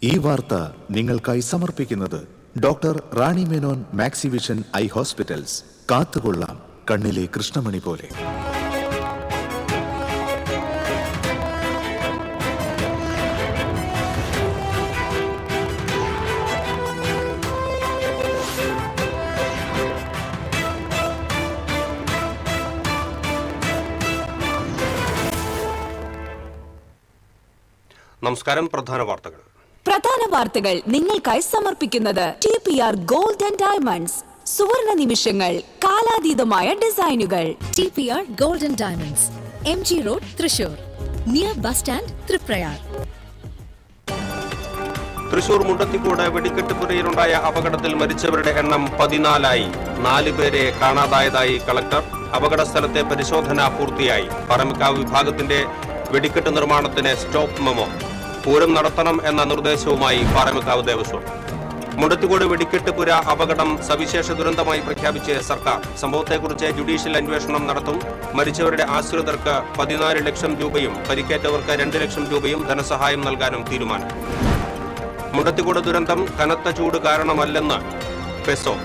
ഈ വാർത്ത നിങ്ങൾക്കായി സമർപ്പിക്കുന്നത് doctor Rani Menon Maxivision I hospitals. കാത്തുകൊള്ളാം കണ്ണിലെ കൃഷ്ണമണി പോലെ. നമസ്കാരം. പ്രധാന വാർത്തകൾ നിങ്ങൾക്കായി സമർപ്പിക്കുന്നത് TPR ഗോൾഡ് ആൻഡ് ഡയമണ്ട്സ്. സുവർണ നിമിഷങ്ങൾ, കാലാതീതമായ ഡിസൈനുകൾ. TPR gold and diamonds, MG road, Thrissur, near bus stand, Triprayar. Thrissur Mundathikode വെടിക്കെട്ടുപുരയിലുണ്ടായ അപകടത്തിൽ മരിച്ചവരുടെ എണ്ണം 14ആയി. 4 പേരെ കാണാതായതായി കളക്ടർ. അപകട സ്ഥലത്തെ പരിശോധന പൂർത്തിയായി. പറമ്പിക്കാവ് വിഭാഗത്തിന്റെ വെടിക്കെട്ട് നിർമ്മാണത്തിന് സ്റ്റോപ്പ് മെമ്മോ. പൂരം നടത്തണം എന്ന നിർദ്ദേശവുമായി പറമ്പിക്കാവ് ദേവസ്വം. മുണ്ടത്തിക്കോട് വെടിക്കെട്ടുപുര അപകടം സവിശേഷ ദുരന്തമായി പ്രഖ്യാപിച്ച് സർക്കാർ. സംഭവത്തെക്കുറിച്ച് ജുഡീഷ്യൽ അന്വേഷണം നടത്തും. മരിച്ചവരുടെ ആശ്രിതർക്ക് 14 ലക്ഷം രൂപയും പരിക്കേറ്റവർക്ക് 2 ലക്ഷം രൂപയും ധനസഹായം നൽകാനും തീരുമാനം. മുണ്ടത്തിക്കോട് ദുരന്തം കനത്ത ചൂട് കാരണമല്ലെന്ന് പെസോ.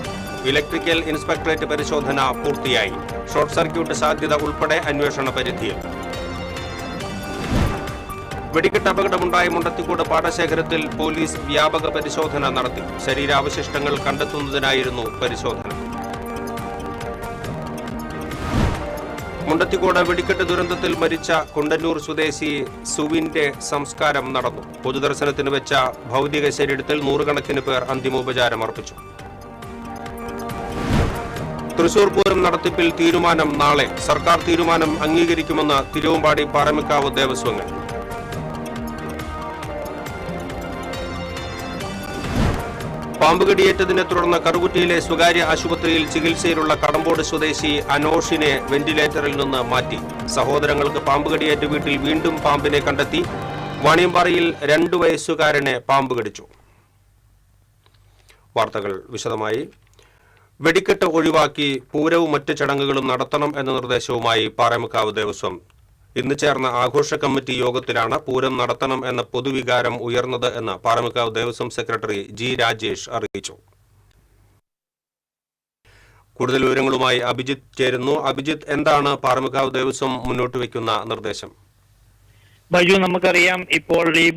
ഇലക്ട്രിക്കൽ ഇൻസ്പെക്ടറേറ്റ് പരിശോധന പൂർത്തിയായി. ഷോർട്ട് സർക്യൂട്ട് സാധ്യത ഉൾപ്പെടെ അന്വേഷണ പരിധിയിൽ. വെടിക്കെട്ട് അപകടമുണ്ടായ മുണ്ടത്തിക്കോട് പാടശേഖരത്തിൽ പോലീസ് വ്യാപക പരിശോധന നടത്തി. ശരീരാവശിഷ്ടങ്ങൾ കണ്ടെത്തുന്നതിനായിരുന്നു പരിശോധന. മുണ്ടത്തിക്കോട് വെടിക്കെട്ട് ദുരന്തത്തിൽ മരിച്ച കുണ്ടന്നൂർ സ്വദേശി സുവിന്റെ സംസ്കാരം നടന്നു. പൊതുദർശനത്തിന് വെച്ച ഭൗതിക ശരീരത്തിൽ നൂറുകണക്കിന് പേർ അന്തിമോപചാരം അർപ്പിച്ചു. തൃശൂർ പൂരം നടത്തിപ്പിൽ തീരുമാനം നാളെ. സർക്കാർ തീരുമാനം അംഗീകരിക്കുമെന്ന് തിരുവമ്പാടി പറമ്പിക്കാവ് ദേവസ്വങ്ങൾ. പാമ്പുകടിയേറ്റതിനെ തുടർന്ന് കറുകുറ്റിയിലെ സ്വകാര്യ ആശുപത്രിയിൽ ചികിത്സയിലുള്ള കടമ്പോട് സ്വദേശി അനോഷിനെ വെന്റിലേറ്ററിൽ നിന്ന് മാറ്റി. സഹോദരങ്ങൾക്ക് പാമ്പുകടിയേറ്റ വീട്ടിൽ വീണ്ടും പാമ്പിനെ കണ്ടെത്തി. വാണിയമ്പാറയിൽ 2 വയസ്സുകാരനെ പാമ്പ് കടിച്ചു. വാർത്തകൾ വിശദമായി. വെടിക്കെട്ട് ഒഴിവാക്കി പൂരവും മറ്റ് ചടങ്ങുകളും നടത്തണം എന്ന നിർദ്ദേശവുമായി പറമ്പിക്കാവ് ദേവസ്വം. ഇന്ന് ചേർന്ന ആഘോഷ കമ്മിറ്റി യോഗത്തിലാണ് പൂരം നടത്തണം എന്ന പൊതുവികാരം ഉയർന്നത് എന്ന് പറമ്പിക്കാവ് ദേവസ്വം സെക്രട്ടറി G. രാജേഷ് അറിയിച്ചു. കൂടുതൽ വിവരങ്ങളുമായി അഭിജിത്ത് ചേരുന്നു. അഭിജിത്ത്, എന്താണ് പറമ്പിക്കാവ് ദേവസ്വം മുന്നോട്ട് വയ്ക്കുന്ന നിർദ്ദേശം? ബൈജു, നമുക്കറിയാം ഇപ്പോൾ ഈ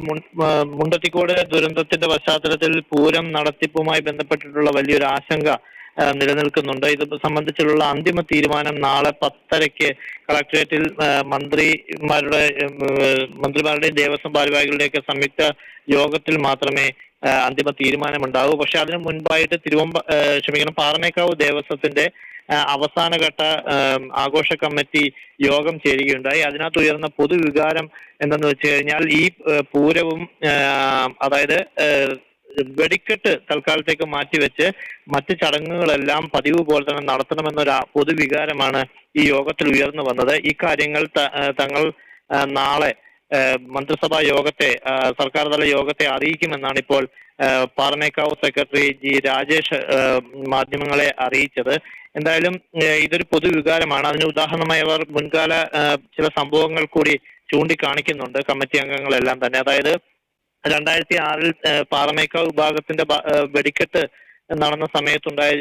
മുണ്ടത്തിക്കോട് ദുരന്തത്തിന്റെ പശ്ചാത്തലത്തിൽ പൂരം നടത്തിപ്പുമായി ബന്ധപ്പെട്ടിട്ടുള്ള വലിയൊരു ആശങ്ക നിലനിൽക്കുന്നുണ്ട്. ഇത് സംബന്ധിച്ചുള്ള അന്തിമ തീരുമാനം നാളെ 10:30 കളക്ടറേറ്റിൽ മന്ത്രിമാരുടെയും ദേവസ്വം ഭാരവാഹികളുടെയൊക്കെ സംയുക്ത യോഗത്തിൽ മാത്രമേ അന്തിമ തീരുമാനമുണ്ടാകൂ. പക്ഷെ അതിനു മുൻപായിട്ട് പാറമേക്കാവ് ദേവസ്വത്തിന്റെ അവസാനഘട്ട ആഘോഷ കമ്മിറ്റി യോഗം ചേരുകയുണ്ടായി. അതിനകത്ത് ഉയർന്ന പൊതുവികാരം എന്തെന്ന് വെച്ച് കഴിഞ്ഞാൽ ഈ പൂരവും അതായത് വെടിക്കെട്ട് തൽക്കാലത്തേക്ക് മാറ്റിവെച്ച് മറ്റ് ചടങ്ങുകളെല്ലാം പതിവ് പോലെ തന്നെ നടത്തണമെന്നൊരു പൊതുവികാരമാണ് ഈ യോഗത്തിൽ ഉയർന്നു വന്നത്. ഈ കാര്യങ്ങൾ തങ്ങൾ നാളെ മന്ത്രിസഭാ യോഗത്തെ, സർക്കാർ തല യോഗത്തെ അറിയിക്കുമെന്നാണ് ഇപ്പോൾ പാറമേക്കാവ് സെക്രട്ടറി G. രാജേഷ് മാധ്യമങ്ങളെ അറിയിച്ചത്. എന്തായാലും ഇതൊരു പൊതുവികാരമാണ്. അതിന് ഉദാഹരണമായി അവർ മുൻകാല ചില സംഭവങ്ങൾ കൂടി ചൂണ്ടിക്കാണിക്കുന്നുണ്ട് കമ്മിറ്റി അംഗങ്ങളെല്ലാം തന്നെ. അതായത് 2006 പാറമേക്കാവ് വിഭാഗത്തിന്റെ വെടിക്കെട്ട് നടന്ന സമയത്തുണ്ടായ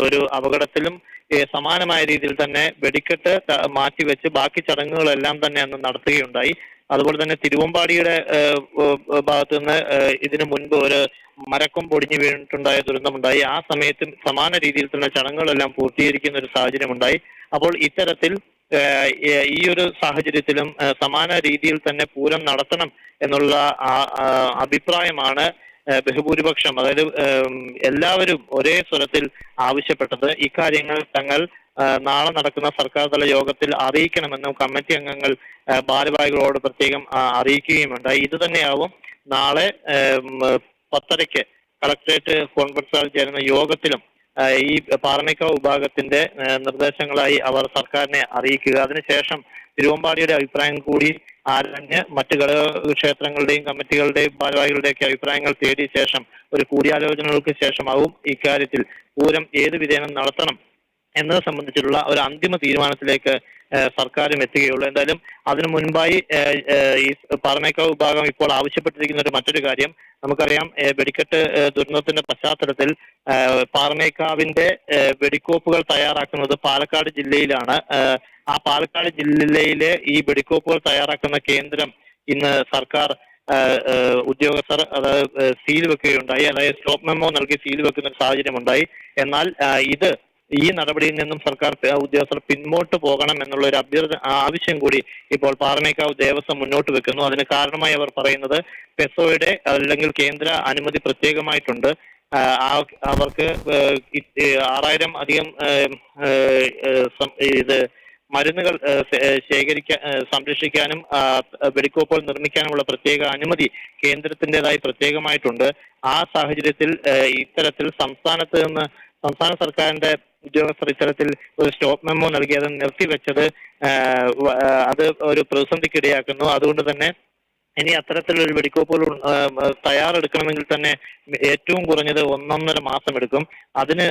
ഒരു അപകടത്തിലും സമാനമായ രീതിയിൽ തന്നെ വെടിക്കെട്ട് മാറ്റിവെച്ച് ബാക്കി ചടങ്ങുകളെല്ലാം തന്നെ അന്ന് നടത്തുകയുണ്ടായി. അതുപോലെ തന്നെ തിരുവമ്പാടിയുടെ ഭാഗത്തു നിന്ന് ഇതിനു മുൻപ് ഒരു മരക്കൊമ്പ് പൊടിഞ്ഞു വീണിട്ടുണ്ടായ ദുരന്തമുണ്ടായി. ആ സമയത്തും സമാന രീതിയിൽ തന്നെ ചടങ്ങുകളെല്ലാം പൂർത്തീകരിക്കുന്ന ഒരു സാഹചര്യമുണ്ടായി. അപ്പോൾ ഇത്തരത്തിൽ ഈ ഒരു സാഹചര്യത്തിലും സമാന രീതിയിൽ തന്നെ പൂരം നടത്തണം എന്നുള്ള അഭിപ്രായമാണ് ബഹുഭൂരിപക്ഷം, അതായത് എല്ലാവരും ഒരേ സ്വരത്തിൽ ആവശ്യപ്പെട്ടത്. ഇക്കാര്യങ്ങൾ തങ്ങൾ നാളെ നടക്കുന്ന സർക്കാർ തല യോഗത്തിൽ അറിയിക്കണമെന്നും കമ്മിറ്റി അംഗങ്ങൾ ഭാരവാഹികളോട് പ്രത്യേകം അറിയിക്കുകയുമുണ്ടായി. ഇത് തന്നെയാവും നാളെ 10:30 കളക്ടറേറ്റ് കോൺഫറൻസ് ഹാളിൽ ചേരുന്ന യോഗത്തിലും ഈ പാറമേക്കാവ് വിഭാഗത്തിന്റെ നിർദ്ദേശങ്ങളായി അവർ സർക്കാരിനെ അറിയിക്കുക. അതിനുശേഷം തിരുവമ്പാടിയുടെ അഭിപ്രായം കൂടി ആരാഞ്ഞ് മറ്റ് ഘടകക്ഷേത്രങ്ങളുടെയും കമ്മിറ്റികളുടെയും ഭാരവാഹികളുടെയൊക്കെ അഭിപ്രായങ്ങൾ തേടിയ ശേഷം ഒരു കൂടിയാലോചനകൾക്ക് ശേഷമാവും ഇക്കാര്യത്തിൽ പൂരം ഏത് വിധേനം നടത്തണം എന്നത് സംബന്ധിച്ചിട്ടുള്ള ഒരു അന്തിമ തീരുമാനത്തിലേക്ക് സർക്കാരും എത്തുകയുള്ളൂ. എന്തായാലും അതിനു മുൻപായി ഈ പാറമേക്കാവ് വിഭാഗം ഇപ്പോൾ ആവശ്യപ്പെട്ടിരിക്കുന്ന മറ്റൊരു കാര്യം നമുക്കറിയാം. വെടിക്കെട്ട് ദുരന്തത്തിന്റെ പശ്ചാത്തലത്തിൽ പാറമേക്കാവിന്റെ വെടിക്കോപ്പുകൾ തയ്യാറാക്കുന്നത് പാലക്കാട് ജില്ലയിലാണ്. ആ പാലക്കാട് ജില്ലയിലെ ഈ വെടിക്കോപ്പുകൾ തയ്യാറാക്കുന്ന കേന്ദ്രം ഇന്ന് സർക്കാർ ഉദ്യോഗസ്ഥർ അതായത് സീൽ വെക്കുകയുണ്ടായി. അതായത് സ്റ്റോപ്പ് മെമ്മോ നൽകി സീൽ വെക്കുന്ന ഒരു സാഹചര്യം ഉണ്ടായി. എന്നാൽ ഈ നടപടിയിൽ നിന്നും സർക്കാർ ഉദ്യോഗസ്ഥർ പിന്നോട്ട് പോകണം എന്നുള്ള ഒരു ആവശ്യം കൂടി ഇപ്പോൾ പാറമേക്കാവ് ദേവസ്വം മുന്നോട്ട് വെക്കുന്നു. അതിന് കാരണമായി അവർ പറയുന്നത് പെസോയുടെ അല്ലെങ്കിൽ കേന്ദ്ര അനുമതി പ്രത്യേകമായിട്ടുണ്ട്. അവർക്ക് 6000 അധികം മരുന്നുകൾ സംരക്ഷിക്കാനും വെടിക്കോപ്പുകൾ നിർമ്മിക്കാനുമുള്ള പ്രത്യേക അനുമതി കേന്ദ്രത്തിൻ്റെതായി പ്രത്യേകമായിട്ടുണ്ട്. ആ സാഹചര്യത്തിൽ ഇത്തരത്തിൽ സംസ്ഥാന സർക്കാരിന്റെ ഉദ്യോഗസ്ഥർ ഇത്തരത്തിൽ ഒരു സ്റ്റോപ്പ് മെമ്മോ നൽകി അത് നിർത്തിവെച്ചത് അത് ഒരു പ്രതിസന്ധിക്കിടയാക്കുന്നു. അതുകൊണ്ട് തന്നെ ഇനി അത്തരത്തിലൊരു വെടിക്കോപ്പുകൾ തയ്യാറെടുക്കണമെങ്കിൽ തന്നെ ഏറ്റവും കുറഞ്ഞത് 1.5 മാസം എടുക്കും. അതിന്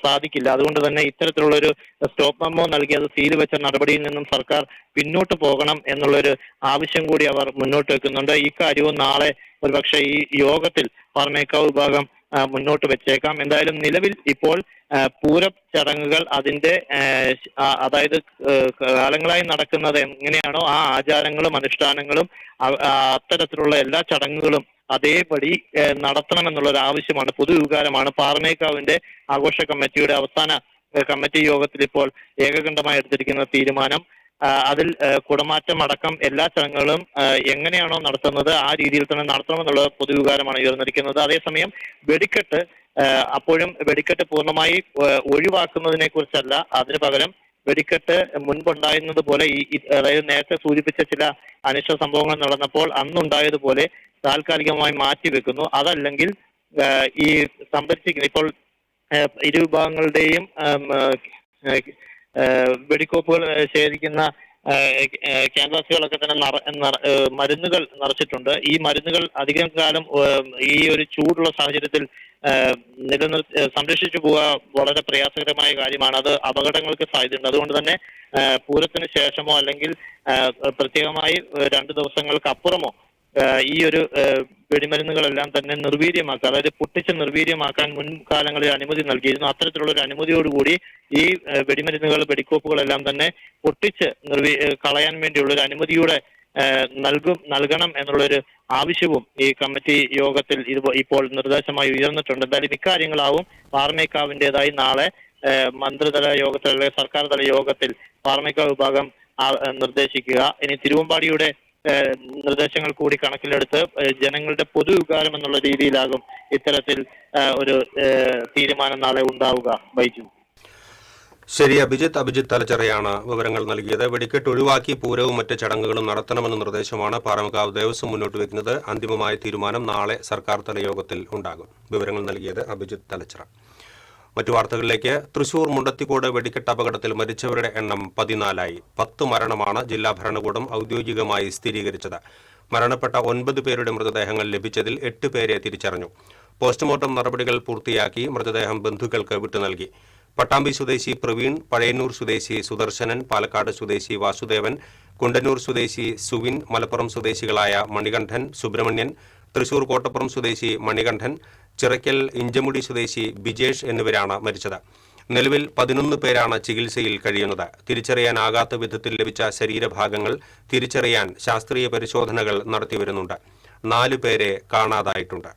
സാധിക്കില്ല. അതുകൊണ്ട് തന്നെ ഇത്തരത്തിലുള്ളൊരു സ്റ്റോപ്പ് മെമ്മോ നൽകി അത് സീൽ വെച്ച നടപടിയിൽ നിന്നും സർക്കാർ പിന്നോട്ട് പോകണം എന്നുള്ളൊരു ആവശ്യം കൂടി അവർ മുന്നോട്ട് വെക്കുന്നുണ്ട്. ഈ കാര്യവും നാളെ ഒരുപക്ഷെ ഈ യോഗത്തിൽ പാറമേക്കാവ് വിഭാഗം മുന്നോട്ട് വെച്ചേക്കാം. എന്തായാലും നിലവിൽ ഇപ്പോൾ പൂരം ചടങ്ങുകൾ അതിന്റെ അതായത് കാലങ്ങളായി നടക്കുന്നത് എങ്ങനെയാണോ ആ ആചാരങ്ങളും അനുഷ്ഠാനങ്ങളും അത്തരത്തിലുള്ള എല്ലാ ചടങ്ങുകളും അതേപടി നടത്തണമെന്നുള്ള ഒരു ആവശ്യമാണ്, പൊതുവികാരമാണ്. പാറമേക്കാവിന്റെ ആഘോഷ കമ്മിറ്റിയുടെ അവസാന കമ്മിറ്റി യോഗത്തിൽ ഇപ്പോൾ ഏകകണ്ഠമായി എടുത്തിരിക്കുന്ന തീരുമാനം അതിൽ കുടമാറ്റം അടക്കം എല്ലാ ചടങ്ങുകളും എങ്ങനെയാണോ നടത്തുന്നത് ആ രീതിയിൽ തന്നെ നടത്തണമെന്നുള്ള പൊതുവികാരമാണ് ഉയർന്നിരിക്കുന്നത്. അതേസമയം വെടിക്കെട്ട് അപ്പോഴും വെടിക്കെട്ട് പൂർണ്ണമായി ഒഴിവാക്കുന്നതിനെ കുറിച്ചല്ല, അതിനു പകരം വെടിക്കെട്ട് മുൻപുണ്ടായിരുന്നത് പോലെ അതായത് നേരത്തെ സൂചിപ്പിച്ച ചില അനിഷ്ട സംഭവങ്ങൾ നടന്നപ്പോൾ അന്നുണ്ടായതുപോലെ താൽക്കാലികമായി മാറ്റിവെക്കുന്നു. അതല്ലെങ്കിൽ ഈ സംഭരിച്ചിരിക്കുന്ന ഇപ്പോൾ ഇരു വിഭാഗങ്ങളുടെയും വെടിക്കോപ്പുകൾ ശേഖരിക്കുന്ന ക്യാൻവാസുകളൊക്കെ തന്നെ മരുന്നുകൾ നിറച്ചിട്ടുണ്ട്. ഈ മരുന്നുകൾ അധികം കാലം ഈ ഒരു ചൂടുള്ള സാഹചര്യത്തിൽ സംരക്ഷിച്ചു പോവുക വളരെ പ്രയാസകരമായ കാര്യമാണ്. അത് അപകടങ്ങൾക്ക് സാധ്യതയുണ്ട്. അതുകൊണ്ട് തന്നെ പൂരത്തിന് ശേഷമോ അല്ലെങ്കിൽ പ്രത്യേകമായി 2 ദിവസങ്ങൾക്ക് അപ്പുറമോ ഈ ഒരു വെടിമരുന്നുകളെല്ലാം തന്നെ നിർവീര്യമാക്കുക, അതായത് പൊട്ടിച്ച് നിർവീര്യമാക്കാൻ മുൻകാലങ്ങളിൽ അനുമതി നൽകിയിരുന്നു. അത്തരത്തിലുള്ള ഒരു അനുമതിയോടുകൂടി ഈ വെടിമരുന്നുകൾ വെടിക്കോപ്പുകളെല്ലാം തന്നെ പൊട്ടിച്ച് കളയാൻ വേണ്ടിയുള്ള ഒരു അനുമതിയുടെ നൽകണം എന്നുള്ളൊരു ആവശ്യവും ഈ കമ്മിറ്റി യോഗത്തിൽ ഇപ്പോൾ നിർദ്ദേശമായി ഉയർന്നിട്ടുണ്ട്. എന്തായാലും ഇക്കാര്യങ്ങളാവും പാറമേക്കാവിൻ്റെതായി നാളെ മന്ത്രിതല യോഗത്തിൽ അല്ലെങ്കിൽ സർക്കാർ തല യോഗത്തിൽ പാറമേക്കാവ് വിഭാഗം നിർദ്ദേശിക്കുക. ഇനി തിരുവമ്പാടിയുടെ നിർദ്ദേശങ്ങൾ കൂടി കണക്കിലെടുത്ത് ജനങ്ങളുടെ പൊതുവികാരം എന്നുള്ള രീതിയിലാകും ഇത്തരത്തിൽ ഒരു തീരുമാനം നാളെ ഉണ്ടാവുക. ബൈജു. ശരി, അഭിജിത്ത് തലച്ചെറിയാണ് വിവരങ്ങൾ നൽകിയത്. വെടിക്കെട്ട് ഒഴിവാക്കി പൂരവും മറ്റ് ചടങ്ങുകളും നടത്തണമെന്ന നിർദ്ദേശമാണ് പാറമേക്കാവ് ദേവസ്വം മുന്നോട്ട് വയ്ക്കുന്നത്. അന്തിമമായ തീരുമാനം നാളെ സർക്കാർ തല യോഗത്തിൽ ഉണ്ടാകും. വിവരങ്ങൾ നൽകിയത് അഭിജിത്ത് തലച്ചിറ. മറ്റു വാർത്തകളിലേക്ക്. തൃശൂർ മുണ്ടത്തിക്കോട് വെടിക്കെട്ട് അപകടത്തിൽ മരിച്ചവരുടെ എണ്ണം 14ആയി. 10 മരണമാണ് ജില്ലാ ഭരണകൂടം ഔദ്യോഗികമായി സ്ഥിരീകരിച്ചത്. മരണപ്പെട്ട 9 പേരുടെ മൃതദേഹങ്ങൾ ലഭിച്ചതിൽ 8 പേരെ തിരിച്ചറിഞ്ഞു. പോസ്റ്റ്മോർട്ടം നടപടികൾ പൂർത്തിയാക്കി മൃതദേഹം ബന്ധുക്കൾക്ക് വിട്ടുനൽകി. പട്ടാമ്പി സ്വദേശി പ്രവീൺ, പഴയന്നൂർ സ്വദേശി സുദർശനൻ, പാലക്കാട് സ്വദേശി വാസുദേവൻ, കുണ്ടന്നൂർ സ്വദേശി സുവിൻ, മലപ്പുറം സ്വദേശികളായ മണികണ്ഠൻ, സുബ്രഹ്മണ്യൻ, തൃശൂർ കോട്ടപ്പുറം സ്വദേശി മണികണ്ഠൻ, ചിറയ്ക്കൽ ഇഞ്ചമുടി സ്വദേശി ബിജേഷ് എന്നിവരാണ് മരിച്ചത്. നിലവിൽ 11 പേരാണ് ചികിത്സയിൽ കഴിയുന്നത്. തിരിച്ചറിയാനാകാത്ത വിധത്തിൽ ലഭിച്ച ശരീരഭാഗങ്ങൾ തിരിച്ചറിയാൻ ശാസ്ത്രീയ പരിശോധനകൾ നടത്തിവരുന്നുണ്ട്. 4 പേരെ കാണാതായിട്ടുണ്ട്.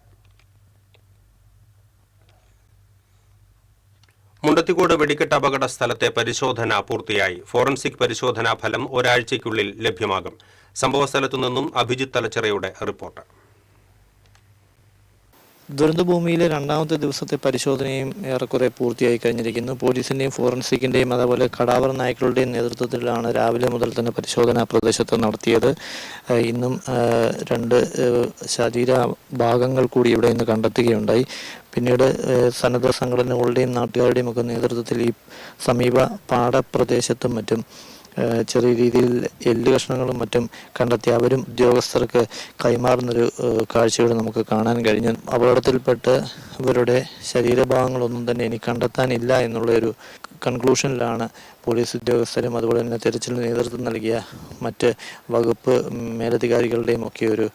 മുണ്ടത്തിക്കോട് വെടിക്കെട്ട് അപകട സ്ഥലത്തെ പരിശോധന പൂർത്തിയായി. ഫോറൻസിക് പരിശോധനാ ഫലം ഒരാഴ്ചയ്ക്കുള്ളിൽ ലഭ്യമാകും. സംഭവസ്ഥലത്തു നിന്നും അഭിജിത്ത് തലച്ചിറയുടെ റിപ്പോർട്ട്. ദുരന്തഭൂമിയിലെ 2ാമത്തെ ദിവസത്തെ പരിശോധനയും ഏറെക്കുറെ പൂർത്തിയായി കഴിഞ്ഞിരിക്കുന്നു. പോലീസിന്റെയും ഫോറൻസിക്കിന്റെയും അതുപോലെ കടാവർ നായ്ക്കളുടെയും നേതൃത്വത്തിലാണ് രാവിലെ മുതൽ തന്നെ പരിശോധന പ്രദേശത്ത് നടത്തിയത്. ഇന്നും 2 ശരീര ഭാഗങ്ങൾ കൂടി ഇവിടെ നിന്ന് കണ്ടെത്തുകയുണ്ടായി. പിന്നീട് സന്നദ്ധ സംഘടനകളുടെയും നാട്ടുകാരുടെയും ഒക്കെ നേതൃത്വത്തിൽ ഈ സമീപ പാടപ്രദേശത്തും മറ്റും ചെറിയ രീതിയിൽ എല്ല് കഷ്ണങ്ങളും മറ്റും കണ്ടെത്തി അവരും ഉദ്യോഗസ്ഥർക്ക് കൈമാറുന്നൊരു കാഴ്ചകൾ നമുക്ക് കാണാൻ കഴിഞ്ഞു. അപകടത്തിൽപ്പെട്ട് ഇവരുടെ ശരീരഭാഗങ്ങളൊന്നും തന്നെ ഇനി കണ്ടെത്താനില്ല എന്നുള്ളൊരു കൺക്ലൂഷനിലാണ് പോലീസ് ഉദ്യോഗസ്ഥരും അതുപോലെ തന്നെ തെരച്ചിലിന് നേതൃത്വം നൽകിയ മറ്റ് വകുപ്പ് മേലധികാരികളുടെയും ഒക്കെ ഒരു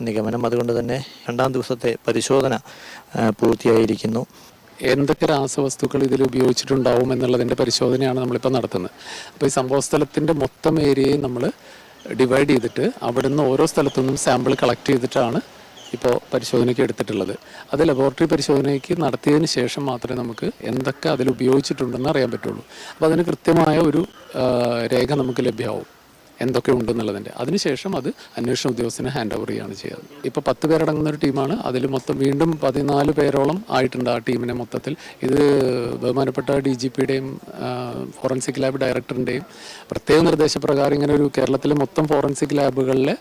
നിഗമനം. അതുകൊണ്ട് തന്നെ 2ാം ദിവസത്തെ പരിശോധന പൂർത്തിയായിരിക്കുന്നു. എന്തൊക്കെ രാസവസ്തുക്കൾ ഇതിൽ ഉപയോഗിച്ചിട്ടുണ്ടാവും എന്നുള്ളതിൻ്റെ പരിശോധനയാണ് നമ്മളിപ്പോൾ നടത്തുന്നത്. അപ്പോൾ ഈ സംഭവ സ്ഥലത്തിൻ്റെ മൊത്തം ഏരിയയെ നമ്മൾ ഡിവൈഡ് ചെയ്തിട്ട് അവിടുന്ന് ഓരോ സ്ഥലത്തു നിന്നും സാമ്പിൾ കളക്ട് ചെയ്തിട്ടാണ് ഇപ്പോൾ പരിശോധനയ്ക്ക് എടുത്തിട്ടുള്ളത്. അത് ലബോറട്ടറി പരിശോധനയ്ക്ക് നടത്തിയതിന് ശേഷം മാത്രമേ നമുക്ക് എന്തൊക്കെ അതിൽ ഉപയോഗിച്ചിട്ടുണ്ടെന്ന് അറിയാൻ പറ്റുള്ളൂ. അപ്പോൾ അതിന് കൃത്യമായ ഒരു രേഖ നമുക്ക് ലഭ്യമാവും എന്തൊക്കെ ഉണ്ടെന്നുള്ളതിൻ്റെ. അതിനുശേഷം അത് അന്വേഷണ ഉദ്യോഗസ്ഥന് ഹാൻഡ് ഓവർ ചെയ്യുകയാണ് ചെയ്യുന്നത്. ഇപ്പോൾ 10 പേരടങ്ങുന്ന ഒരു ടീമാണ്. അതിൽ മൊത്തം വീണ്ടും 14 പേരോളം ആയിട്ടുണ്ട് ആ ടീമിനെ മൊത്തത്തിൽ. ഇത് ബഹുമാനപ്പെട്ട DGPയുടെയും ഫോറൻസിക് ലാബ് ഡയറക്ടറിൻ്റെയും പ്രത്യേക നിർദ്ദേശപ്രകാരം ഇങ്ങനെ ഒരു കേരളത്തിലെ മൊത്തം ഫോറൻസിക് ലാബുകളിലെ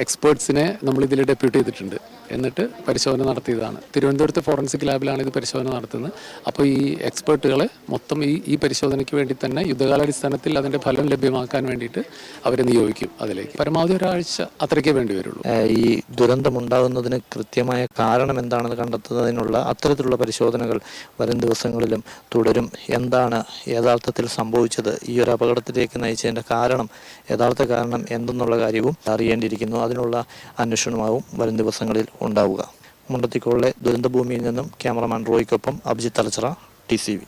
എക്സ്പേർട്സിനെ നമ്മളിതിൽ ഡെപ്യൂട്ട് ചെയ്തിട്ടുണ്ട്. എന്നിട്ട് പരിശോധന നടത്തിയതാണ്. തിരുവനന്തപുരത്തെ ഫോറൻസിക് ലാബിലാണ് ഇത് പരിശോധന നടത്തുന്നത്. അപ്പോൾ ഈ എക്സ്പേർട്ടുകളെ മൊത്തം ഈ പരിശോധനയ്ക്ക് വേണ്ടി തന്നെ യുദ്ധകാലാടിസ്ഥാനത്തിൽ അതിൻ്റെ ഫലം ലഭ്യമാക്കാൻ വേണ്ടിയിട്ട് അവരെ നിയോഗിക്കും. അതിലേക്ക് പരമാവധി ഒരാഴ്ച അത്രയ്ക്കേ വേണ്ടി വരുള്ളൂ. ഈ ദുരന്തമുണ്ടാകുന്നതിന് കൃത്യമായ കാരണം എന്താണെന്ന് കണ്ടെത്തുന്നതിനുള്ള അത്തരത്തിലുള്ള പരിശോധനകൾ വരും ദിവസങ്ങളിലും തുടരും. എന്താണ് യഥാർത്ഥത്തിൽ സംഭവിച്ചത്, ഈ ഒരു അപകടത്തിലേക്ക് നയിച്ചതിൻ്റെ കാരണം, യഥാർത്ഥ കാരണം എന്തെന്നുള്ള കാര്യവും അറിയേണ്ടിയിരിക്കുന്നു. അതിനുള്ള അന്വേഷണമാവും വരും ദിവസങ്ങളിൽ ഉണ്ടാവുക. മുണ്ടത്തിക്കോളിലെ ദുരന്തഭൂമിയിൽ നിന്നും ക്യാമറമാൻ റോയ്ക്കൊപ്പം അഭിജിത്ത് തലച്ചിറ, TCV.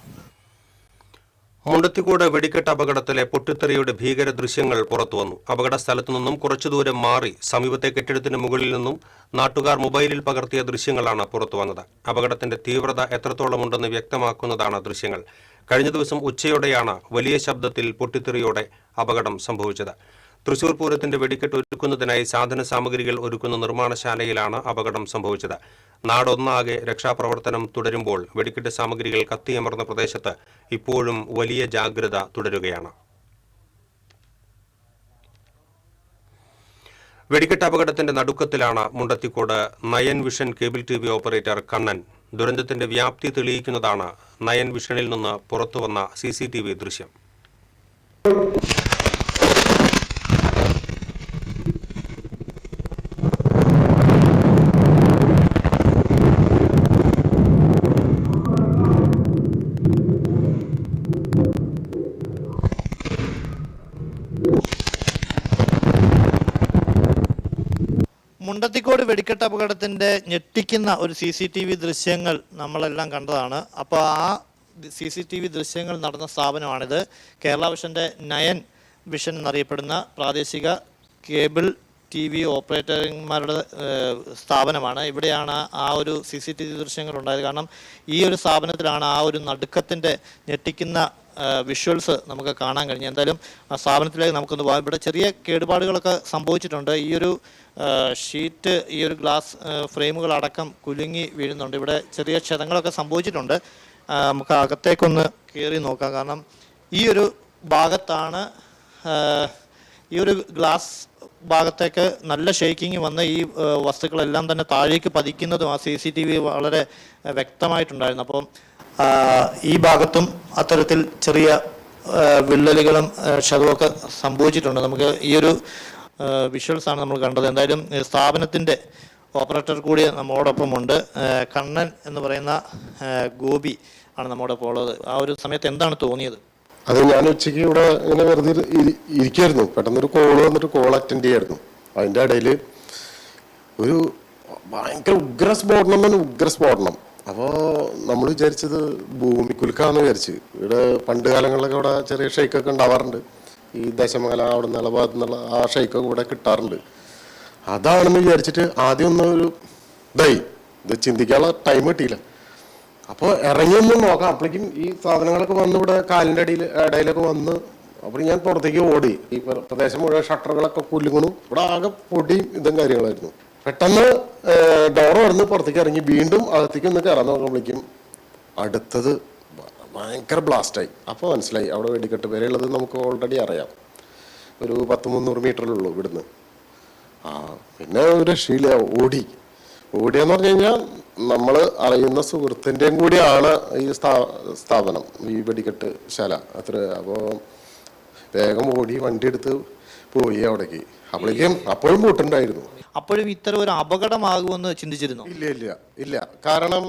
മുണ്ടത്തിക്കോട് വെടിക്കെട്ട് അപകടത്തിലെ പൊട്ടിത്തെറിയുടെ ഭീകര ദൃശ്യങ്ങൾ പുറത്തുവന്നു. അപകട സ്ഥലത്തു നിന്നും കുറച്ചു ദൂരം മാറി സമീപത്തെ കെട്ടിടത്തിന് മുകളിൽ നിന്നും നാട്ടുകാർ മൊബൈലിൽ പകർത്തിയ ദൃശ്യങ്ങളാണ് പുറത്തുവന്നത്. അപകടത്തിന്റെ തീവ്രത എത്രത്തോളമുണ്ടെന്ന് വ്യക്തമാക്കുന്നതാണ് ദൃശ്യങ്ങൾ. കഴിഞ്ഞ ദിവസം ഉച്ചയോടെയാണ് വലിയ ശബ്ദത്തിൽ പൊട്ടിത്തെറിയോടെ അപകടം സംഭവിച്ചത്. തൃശൂർ പൂരത്തിന്റെ വെടിക്കെട്ട് ഒരുക്കുന്നതിനായി സാധന സാമഗ്രികൾ ഒരുക്കുന്ന നിർമ്മാണശാലയിലാണ് അപകടം സംഭവിച്ചത്. നാടൊന്നാകെ രക്ഷാപ്രവർത്തനം തുടരുമ്പോൾ വെടിക്കെട്ട് സാമഗ്രികൾ കത്തിയമർന്ന പ്രദേശത്ത് ഇപ്പോഴും വലിയ ജാഗ്രത തുടരുകയാണ്. വെടിക്കെട്ട് അപകടത്തിന്റെ നടുക്കത്തിലാണ് Mundathikode nine vision cable TV operator Kannan. ദുരന്തത്തിന്റെ വ്യാപ്തി തെളിയിക്കുന്നതാണ് നയൻ വിഷനിൽ നിന്ന് പുറത്തുവന്ന CCTV ദൃശ്യം. മുണ്ടത്തിക്കോട് വെടിക്കെട്ട് അപകടത്തിന്റെ ഞെട്ടിക്കുന്ന ഒരു CCTV ദൃശ്യങ്ങൾ നമ്മളെല്ലാം കണ്ടതാണ്. അപ്പോൾ ആ CCTV ദൃശ്യങ്ങൾ നടന്ന സ്ഥാപനമാണിത്. കേരള വിഷന്റെ നയൻ വിഷൻ എന്നറിയപ്പെടുന്ന പ്രാദേശിക കേബിൾ TV ഓപ്പറേറ്റർമാരുടെ സ്ഥാപനമാണ്. ഇവിടെയാണ് ആ ഒരു CCTV ദൃശ്യങ്ങൾ ഉണ്ടായത്. കാരണം ഈ ഒരു സ്ഥാപനത്തിലാണ് ആ ഒരു നടുക്കത്തിൻ്റെ ഞെട്ടിക്കുന്ന വിഷ്വൽസ് നമുക്ക് കാണാൻ കഴിഞ്ഞു. എന്തായാലും ആ സ്ഥാപനത്തിലേക്ക് നമുക്കൊന്ന് പോകാം. ഇവിടെ ചെറിയ കേടുപാടുകളൊക്കെ സംഭവിച്ചിട്ടുണ്ട്. ഈ ഒരു ഷീറ്റ്, ഈ ഒരു ഗ്ലാസ് ഫ്രെയിമുകളടക്കം കുലുങ്ങി വീഴുന്നുണ്ട്. ഇവിടെ ചെറിയ ക്ഷതങ്ങളൊക്കെ സംഭവിച്ചിട്ടുണ്ട്. നമുക്ക് അകത്തേക്കൊന്ന് കയറി നോക്കാം. കാരണം ഈ ഒരു ഭാഗത്താണ്, ഈ ഒരു ഗ്ലാസ് ഭാഗത്തേക്ക് നല്ല ഷേക്കിങ് വന്ന് ഈ വസ്തുക്കളെല്ലാം തന്നെ താഴേക്ക് പതിക്കുന്നതും ആ CCTV വളരെ വ്യക്തമായിട്ടുണ്ടായിരുന്നു. അപ്പം ഈ ഭാഗത്തും അത്തരത്തിൽ ചെറിയ വിള്ളലുകളും ക്ഷതമൊക്കെ സംഭവിച്ചിട്ടുണ്ട്. നമുക്ക് ഈ ഒരു വിഷ്വൽസാണ് നമ്മൾ കണ്ടത്. എന്തായാലും സ്ഥാപനത്തിൻ്റെ ഓപ്പറേറ്റർ കൂടി നമ്മോടൊപ്പം ഉണ്ട്. കണ്ണൻ എന്ന് പറയുന്ന ഗോപി ആണ് നമ്മോടൊപ്പം ഉള്ളത്. ആ ഒരു സമയത്ത് എന്താണ് തോന്നിയത്? അത് ഞാൻ ഉച്ചയ്ക്ക് ഇവിടെ ഇങ്ങനെ വെറുതെ ഇരിക്കുമായിരുന്നു. പെട്ടെന്നൊരു കോള് വന്നിട്ട് കോൾ അറ്റൻഡ് ചെയ്യായിരുന്നു. അതിൻ്റെ ഇടയിൽ ഒരു ഭയങ്കര ഉഗ്രസ്ഫോടനം. അപ്പോൾ നമ്മൾ വിചാരിച്ചത് ഭൂമിക്കുലുക്കാന്ന് വിചാരിച്ച്. ഇവിടെ പണ്ട് കാലങ്ങളിലൊക്കെ ഇവിടെ ചെറിയ ഷെയ്ക്കൊക്കെ ഉണ്ടാവാറുണ്ട്. ഈ ദശമകല അവിടെ നിന്നുള്ള ഭാഗത്തു നിന്നുള്ള ആ ഷെയ്ക്കൊക്കെ ഇവിടെ കിട്ടാറുണ്ട്. അതാണെന്ന് വിചാരിച്ചിട്ട് ആദ്യം ഒന്നൊരു ഇത് ചിന്തിക്കാനുള്ള ടൈം കിട്ടിയില്ല. അപ്പോൾ ഇറങ്ങിയൊന്നും നോക്കാം. അപ്പോഴേക്കും ഈ സാധനങ്ങളൊക്കെ വന്ന് ഇവിടെ കാലിൻ്റെ ഇടയിലൊക്കെ വന്ന് അപ്പോൾ ഞാൻ പുറത്തേക്ക് ഓടി. ഈ പ്രദേശം മുഴുവൻ ഷട്ടറുകളൊക്കെ കുലുങ്ങണു. ഇവിടെ ആകെ പൊടിയും ഇതും കാര്യങ്ങളായിരുന്നു. പെട്ടെന്ന് ഡോർ തുറന്ന് പുറത്തേക്ക് ഇറങ്ങി വീണ്ടും അകത്തേക്ക് ഒന്ന് കയറാൻ നോക്കുമ്പോഴേക്കും അടുത്തത് ഭയങ്കര ബ്ലാസ്റ്റായി. അപ്പോൾ മനസ്സിലായി അവിടെ വെടിക്കെട്ട് വരെയുള്ളത് നമുക്ക് ഓൾറെഡി അറിയാം. ഒരു 100-300 മീറ്ററിലുള്ളൂ ഇവിടുന്ന്. പിന്നെ ഒരു രക്ഷയില്ല, ഓടിയെന്ന് പറഞ്ഞു കഴിഞ്ഞാൽ നമ്മൾ അറിയുന്ന സുഹൃത്തിൻ്റെയും കൂടിയാണ് ഈ സ്ഥാപനം, ഈ വെടിക്കെട്ട് ശാല. അത്ര അപ്പോൾ വേഗം ഓടി വണ്ടി എടുത്ത് പോയി അവിടേക്ക്. അപ്പോഴേക്കും അപ്പോഴും കൂട്ടുണ്ടായിരുന്നു. അപ്പോഴും ഇത്തരം ഒരു അപകടമാകുമെന്ന് ചിന്തിച്ചിരുന്നു? ഇല്ല. കാരണം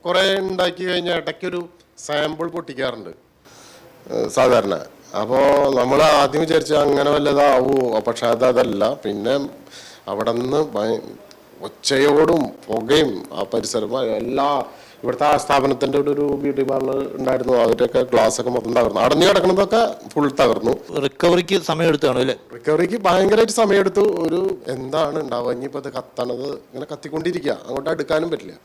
കുറെ ഉണ്ടാക്കി കഴിഞ്ഞാൽ ഇടയ്ക്കൊരു സാമ്പിൾ പൊട്ടിക്കാറുണ്ട്. സാധാരണ. അപ്പോൾ നമ്മൾ ആദ്യം വിചാരിച്ച അങ്ങനെ വല്ലതാവൂ, പക്ഷെ അതല്ല. പിന്നെ അവിടെ നിന്ന് ഒച്ചയോടും പുകയും ആ പരിസരം ഇവിടുത്തെ ആ സ്ഥാപനത്തിന്റെ ഒരു ബ്യൂട്ടി പാർലർ ഉണ്ടായിരുന്നു, അതിൻ്റെയൊക്കെ ഗ്ലാസ് ഒക്കെ മൊത്തം തകർന്നു. അടഞ്ഞു കിടക്കുന്നതൊക്കെ ഫുൾ തകർന്നു. റിക്കവറിക്ക് സമയം എടുത്താണ് അല്ലേ? റിക്കവറിക്ക് ഭയങ്കരമായിട്ട് സമയമെടുത്തു. ഒരു എന്താണ് ഉണ്ടാവുക, ഇനിയിപ്പോൾ അത് കത്തണത് ഇങ്ങനെ കത്തിക്കൊണ്ടിരിക്കുക, അങ്ങോട്ട് അടുക്കാനും പറ്റില്ല.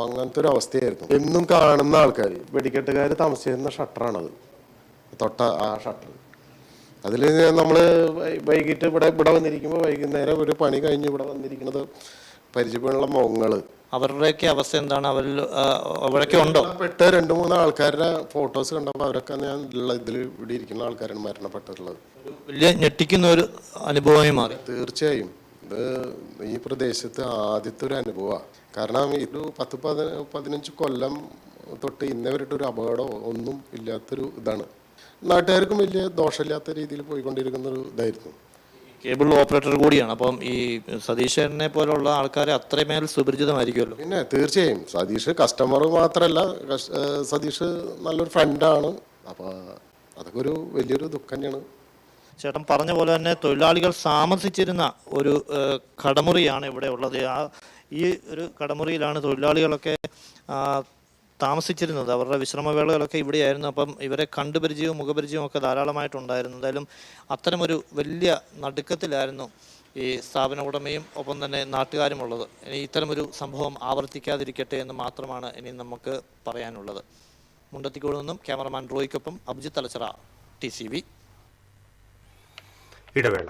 അങ്ങനത്തെ ഒരു അവസ്ഥയായിരുന്നു. എന്നും കാണുന്ന ആൾക്കാർ, വെടിക്കെട്ടുകാർ താമസിച്ചിരുന്ന ഷട്ടറാണത്, തൊട്ട ആ ഷട്ടർ. അതിൽ നമ്മൾ വൈകിട്ട് ഇവിടെ വന്നിരിക്കുമ്പോൾ വൈകുന്നേരം ഒരു പണി കഴിഞ്ഞ് ഇവിടെ വന്നിരിക്കുന്നത് പരിചയമുള്ള മുഖങ്ങള്. അവരുടെയൊക്കെ അവസ്ഥ എന്താണ്? അവരൊക്കെ ഉണ്ടോ? പെട്ട് 2-3 ആൾക്കാരുടെ ഫോട്ടോസ് കണ്ടപ്പോൾ അവരൊക്കെ ഞാൻ ഇവിടെ ഇരിക്കുന്ന ആൾക്കാരാണ് മരണപ്പെട്ടിട്ടുള്ളത്. വലിയ ഞെട്ടിക്കുന്ന ഒരു അനുഭവമായി മാറി. തീർച്ചയായും ഇത് ഈ പ്രദേശത്ത് ആദ്യത്തെ ഒരു അനുഭവമാണ്. കാരണം ഇത് 10-15 കൊല്ലം തൊട്ട് ഇന്നവരുടെ ഒരു അപകടം ഒന്നും ഇല്ലാത്തൊരു ഇതാണ്. നാട്ടുകാർക്കും വലിയ ദോഷമില്ലാത്ത രീതിയിൽ പോയിക്കൊണ്ടിരിക്കുന്ന ഒരു ഇതായിരുന്നു. കേബിൾ ഓപ്പറേറ്റർ കൂടിയാണ്. അപ്പം ഈ സതീശനെ പോലുള്ള ആൾക്കാരെ അത്രമേൽ സുപരിചിതമായിരിക്കുമല്ലോ. പിന്നെ തീർച്ചയായും സതീഷ് കസ്റ്റമർ മാത്രമല്ല, സതീഷ് നല്ലൊരു ഫ്രണ്ടാണ്. അപ്പോൾ അതൊക്കെ ഒരു വലിയൊരു ദുഃഖം തന്നെയാണ്. ചേട്ടൻ പറഞ്ഞ പോലെ തന്നെ തൊഴിലാളികൾ താമസിച്ചിരുന്ന ഒരു കടമുറിയാണ് ഇവിടെ ഉള്ളത്. ഈ ഒരു കടമുറിയിലാണ് തൊഴിലാളികളൊക്കെ താമസിച്ചിരുന്നത്. അവരുടെ വിശ്രമവേളകളൊക്കെ ഇവിടെയായിരുന്നു. അപ്പം ഇവരെ കണ്ടുപരിചയവും മുഖപരിചയവും ഒക്കെ ധാരാളമായിട്ടുണ്ടായിരുന്നു. എന്തായാലും അത്തരമൊരു വലിയ നടുക്കത്തിലായിരുന്നു ഈ സ്ഥാപന ഉടമയും ഒപ്പം തന്നെ നാട്ടുകാരും ഉള്ളത്. ഇനി ഇത്തരമൊരു സംഭവം ആവർത്തിക്കാതിരിക്കട്ടെ എന്ന് മാത്രമാണ് ഇനി നമുക്ക് പറയാനുള്ളത്. മുണ്ടത്തിക്കോട് നിന്നും ക്യാമറമാൻ റോയ്ക്കൊപ്പം അഭിജിത്ത് തലച്ചിറ, TCV. ഇടവേള.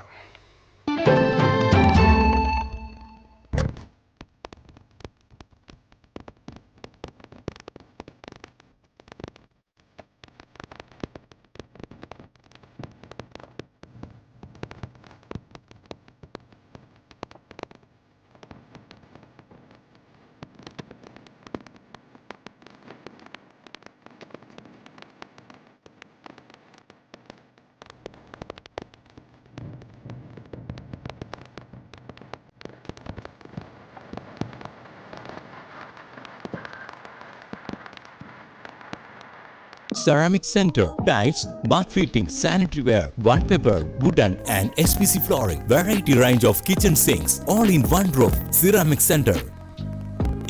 Ceramic Center, tiles, bath fittings, sanitary ware, wallpaper, wooden and SPC flooring, variety range of kitchen sinks, all in one roof. Ceramic Center.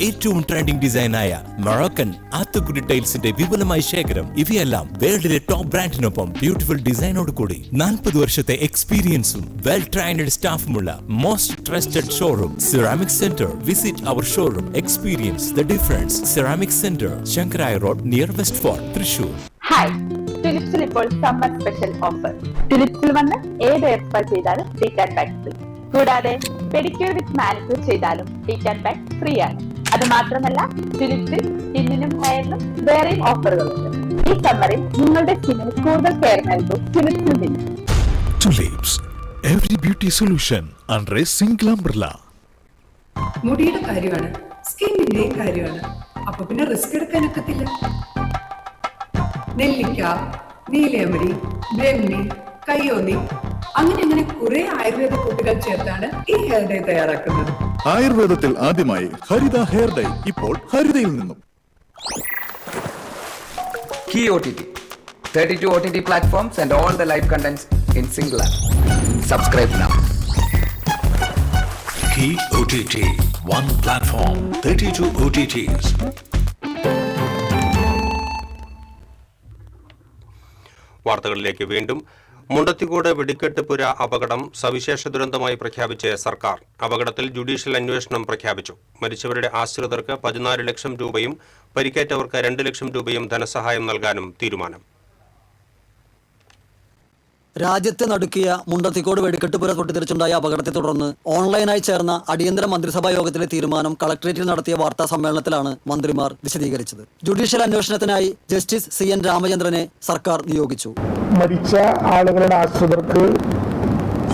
ഏറ്റവും ട്രെൻഡിംഗ് ഡിസൈനായ മൊറോക്കൻ ആത്തുക്കുടി ടൈൽസിന്റെ വിപുലമായ ശേഖരം. ഇവയെല്ലാം വേൾഡിലെ ടോപ്പ് ബ്രാൻഡിനൊപ്പം ബ്യൂട്ടിഫുൾ ഡിസൈനോട് കൂടി 40 വർഷത്തെ എക്സ്പീരിയൻസും വെൽ ട്രെയിൻഡ് സ്റ്റാഫുമുള്ള most trusted showroom ceramic centre. Visit our showroom, experience the difference. Ceramic centre, Sankaraiya road, near west fort, Thrissur. Hi, ഫിലിപ്സിൽ ഇപ്പോൾ സമ്മർ സ്പെഷ്യൽ ഓഫർ. ഫിലിപ്സിൽ വന്ന് ഏത് ഏർപ്പാട് ചെയ്താലും ടീക്ക് ബാക്ക് ഫ്രീ. കൂടാതെ പെഡിക്യൂർ വിത്ത് മാനിക്യൂർ ചെയ്താലും ടീക്ക് ബാക്ക് ഫ്രീ ആണ്. അത് മാത്രമല്ല, ഫിലിപ്സിൽ സ്കിന്നിനും ഹെയറിനും വേറെയും ഓഫറുകളുണ്ട്. ഈ സമ്മറിൽ നിങ്ങളുടെ സ്കിന്നിന് കൂടുതൽ കെയർ നൽകും ഫിലിപ്സിൽ നിന്ന്. Tulips, every beauty solution under a single umbrella. മുടിയുടെ കാര്യമാണ്, സ്കിന്നിന്റെയും കാര്യമാണ്. അപ്പൊ പിന്നെ റിസ്ക് എടുക്കാനൊക്കത്തില്ല. നെല്ലിക്ക, നീലയമരി, ബ്രഹ്മി, കയ്യോന്നി, അങ്ങനെ കുറെ ആയുർവേദ കൂട്ടുകൾ ചേർത്താണ് ഈ ഹെയർ ഡേ തയ്യാറാക്കുന്നത്. ആയുർവേദത്തിൽ ആദ്യമായി ഹരിത ഹെയർ ഡൈ ഇപ്പോൾ ഹരിതയിൽ നിന്നും. Key OTT, 32 OTT platforms and all the live contents in single app. Subscribe now. Key OTT, one platform, 32 OTTs. വാർത്തകളിലേക്ക് വീണ്ടും. മുണ്ടത്തിക്കോട് വെടിക്കെട്ടുപുര അപകടം സവിശേഷ ദുരന്തമായി പ്രഖ്യാപിച്ച് സർക്കാർ. അപകടത്തിൽ ജുഡീഷ്യൽ അന്വേഷണം പ്രഖ്യാപിച്ചു. മരിച്ചവരുടെ ആശ്രിതർക്ക് 14 ലക്ഷം രൂപയും പരിക്കേറ്റവർക്ക് 2 ലക്ഷം രൂപയും ധനസഹായം നൽകാനും തീരുമാനം. രാജ്യത്തെ നടുക്കിയ മുണ്ടത്തിക്കോട് വെടിക്കെട്ടുപുര പൊട്ടിത്തെറിച്ചുണ്ടായ അപകടത്തെ തുടർന്ന് ഓൺലൈനായി ചേർന്ന അടിയന്തര മന്ത്രിസഭാ യോഗത്തിലെ തീരുമാനം കളക്ടറേറ്റിൽ നടത്തിയ വാർത്താ സമ്മേളനത്തിലാണ് മന്ത്രിമാർ വിശദീകരിച്ചത്. ജുഡീഷ്യൽ അന്വേഷണത്തിനായി ജസ്റ്റിസ് CN രാമചന്ദ്രനെ സർക്കാർ നിയോഗിച്ചു. മരിച്ച ആളുകളുടെ ആശ്രിതർക്ക്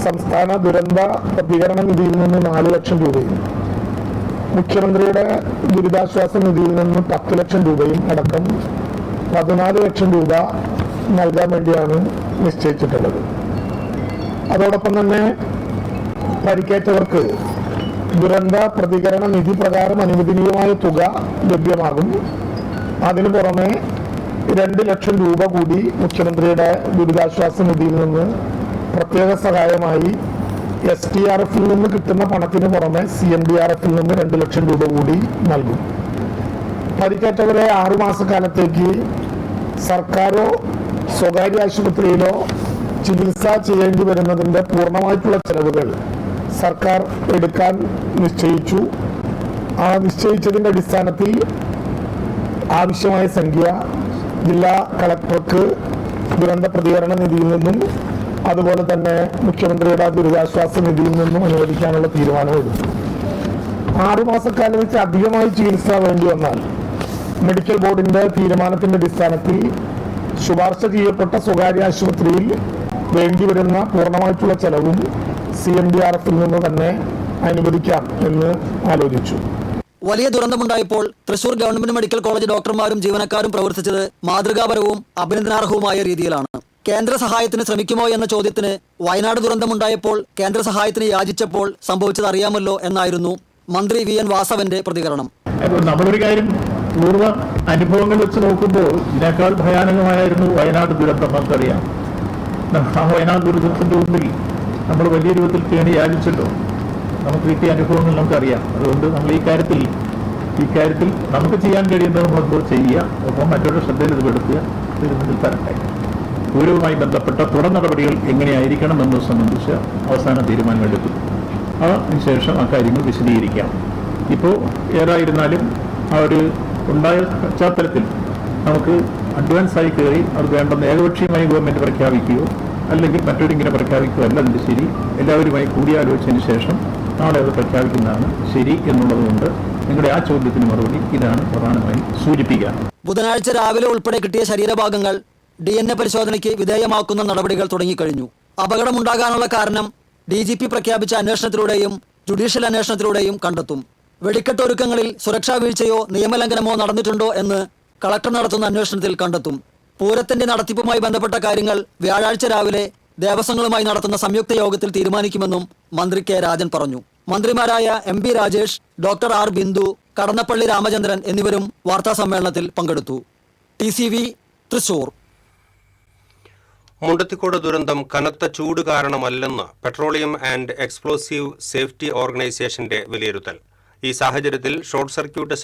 സംസ്ഥാന ദുരന്ത പ്രതികരണ നിധിയിൽ നിന്ന് 4 ലക്ഷം രൂപയും മുഖ്യമന്ത്രിയുടെ ദുരിതാശ്വാസ നിധിയിൽ നിന്ന് 10 ലക്ഷം രൂപയും അടക്കം 14 ലക്ഷം രൂപ നൽകാൻ വേണ്ടിയാണ് നിശ്ചയിച്ചിട്ടുള്ളത്. അതോടൊപ്പം തന്നെ പരിക്കേറ്റവർക്ക് ദുരന്ത പ്രതികരണ നിധി പ്രകാരം അനുവദനീയമായ തുക ലഭ്യമാകും. അതിനു പുറമെ 2 ലക്ഷം രൂപ കൂടി മുഖ്യമന്ത്രിയുടെ ദുരിതാശ്വാസ നിധിയിൽ നിന്ന് പ്രത്യേക സഹായമായി STRF നിന്ന് കിട്ടുന്ന പണത്തിന് പുറമെ CMDRF നിന്ന് 2 ലക്ഷം രൂപ കൂടി നൽകും. പരിക്കേറ്റവരെ 6 മാസക്കാലത്തേക്ക് സർക്കാരോ സ്വകാര്യ ആശുപത്രിയിലോ ചികിത്സ ചെയ്യേണ്ടി വരുന്നതിൻ്റെ പൂർണ്ണമായിട്ടുള്ള ചെലവുകൾ സർക്കാർ എടുക്കാൻ നിശ്ചയിച്ചു. ആ നിശ്ചയിച്ചതിൻ്റെ അടിസ്ഥാനത്തിൽ ആവശ്യമായ സംഖ്യ ജില്ലാ കളക്ടർക്ക് ദുരന്ത പ്രതികരണ നിധിയിൽ നിന്നും അതുപോലെ തന്നെ മുഖ്യമന്ത്രിയുടെ ദുരിതാശ്വാസ നിധിയിൽ നിന്നും അനുവദിക്കാനുള്ള തീരുമാനമെടുത്തു. 6 മാസക്കാലം വെച്ച് അധികമായി ചികിത്സ വേണ്ടി വന്നാൽ മെഡിക്കൽ ബോർഡിന്റെ തീരുമാനത്തിന്റെ അടിസ്ഥാനത്തിൽ ശുപാർശ ചെയ്യപ്പെട്ട സ്വകാര്യ ആശുപത്രിയിൽ വേണ്ടിവരുന്ന പൂർണ്ണമായിട്ടുള്ള ചെലവും CMDRF നിന്ന് തന്നെ അനുവദിക്കാം എന്ന് ആലോചിച്ചു. വലിയ ദുരന്തമുണ്ടായപ്പോൾ തൃശൂർ ഗവൺമെന്റ് മെഡിക്കൽ കോളേജ് ഡോക്ടർമാരും ജീവനക്കാരും പ്രവർത്തിച്ചത് മാതൃകാപരവും അഭിനന്ദനാർഹവുമായ രീതിയിലാണ്. കേന്ദ്ര സഹായത്തിന് ശ്രമിക്കുമോ എന്ന ചോദ്യത്തിന് വയനാട് ദുരന്തമുണ്ടായപ്പോൾ കേന്ദ്ര സഹായത്തിന് യാചിച്ചപ്പോൾ സംഭവിച്ചത് അറിയാമല്ലോ എന്നായിരുന്നു മന്ത്രി VN വാസവന്റെ പ്രതികരണം. നമ്മളൊരു കാര്യം പൂർവ്വ അനുഭവങ്ങൾ വെച്ച് നോക്കുമ്പോൾ ഇതിനേക്കാൾ ഭയാനകമായിരുന്നു വയനാട് ദുരന്തം. നമുക്കറിയാം, ആ വയനാട് ദുരന്തത്തിന്റെ മുമ്പിൽ നമ്മൾ വലിയ രൂപത്തിൽ കേണി യാചിച്ചല്ലോ. നമുക്ക് കിട്ടിയ അനുഭവങ്ങൾ നമുക്കറിയാം. അതുകൊണ്ട് നമ്മൾ ഈ കാര്യത്തിൽ നമുക്ക് ചെയ്യാൻ കഴിയുന്നത് നമ്മൾ ചെയ്യുക. ഒപ്പം മറ്റൊരു ശ്രദ്ധയിൽ ഇത് പെടുത്തുക. ഇതിൽ തരണ്ടായി പൂരവുമായി ബന്ധപ്പെട്ട തുടർ നടപടികൾ എങ്ങനെയായിരിക്കണം എന്നത് സംബന്ധിച്ച് അവസാന തീരുമാനമെടുക്കും. അതിനുശേഷം ആ കാര്യങ്ങൾ വിശദീകരിക്കാം. ഇപ്പോൾ ഏതായിരുന്നാലും ആ ഒരു ഉണ്ടായ പശ്ചാത്തലത്തിൽ നമുക്ക് അഡ്വാൻസായി കയറി അത് വേണ്ടെന്ന് ഏകപക്ഷീയമായി ഗവൺമെന്റ് പ്രഖ്യാപിക്കുകയോ അല്ലെങ്കിൽ മറ്റൊരിങ്ങനെ പ്രഖ്യാപിക്കുകയോ അല്ല അതിൻ്റെ ശരി. എല്ലാവരുമായി കൂടിയാലോചിച്ചതിന് ശേഷം നാളെ അത് പ്രഖ്യാപിക്കുന്നതാണ് ശരി എന്നുള്ളതുകൊണ്ട് നിങ്ങളുടെ ആ ചോദ്യത്തിന് മറുപടി ഇതാണ് പ്രധാനമായും സൂചിപ്പിക്കുക. ബുധനാഴ്ച രാവിലെ ഉൾപ്പെടെ കിട്ടിയ ശരീരഭാഗങ്ങൾ DNA പരിശോധനയ്ക്ക് വിധേയമാക്കുന്ന നടപടികൾ തുടങ്ങിക്കഴിഞ്ഞു. അപകടമുണ്ടാകാനുള്ള കാരണം DGP പ്രഖ്യാപിച്ച അന്വേഷണത്തിലൂടെയും ജുഡീഷ്യൽ അന്വേഷണത്തിലൂടെയും കണ്ടെത്തും. വെടിക്കെട്ടൊരുക്കങ്ങളിൽ സുരക്ഷാ വീഴ്ചയോ നിയമലംഘനമോ നടന്നിട്ടുണ്ടോ എന്ന് കളക്ടർ നടത്തുന്ന അന്വേഷണത്തിൽ കണ്ടെത്തും. പൂരത്തിന്റെ നടത്തിപ്പുമായി ബന്ധപ്പെട്ട കാര്യങ്ങൾ വ്യാഴാഴ്ച രാവിലെ ദേവസ്വങ്ങളുമായി നടത്തുന്ന സംയുക്ത യോഗത്തിൽ തീരുമാനിക്കുമെന്നും മന്ത്രി K. രാജൻ പറഞ്ഞു. മന്ത്രിമാരായ MP Rajesh, doctor R. Bindu, Kadannappally Ramachandran എന്നിവരും വാർത്താ സമ്മേളനത്തിൽ പങ്കെടുത്തു. TCV തൃശൂർ. മുണ്ടത്തിക്കോട് ദുരന്തം കനത്ത ചൂട് കാരണമല്ലെന്ന് പെട്രോളിയം ആൻഡ് എക്സ്പ്ലോസീവ് സേഫ്റ്റി ഓർഗനൈസേഷന്റെ വിലയിരുത്തൽ. ഈ സാഹചര്യത്തിൽ ഷോർട്ട് സർക്യൂട്ട്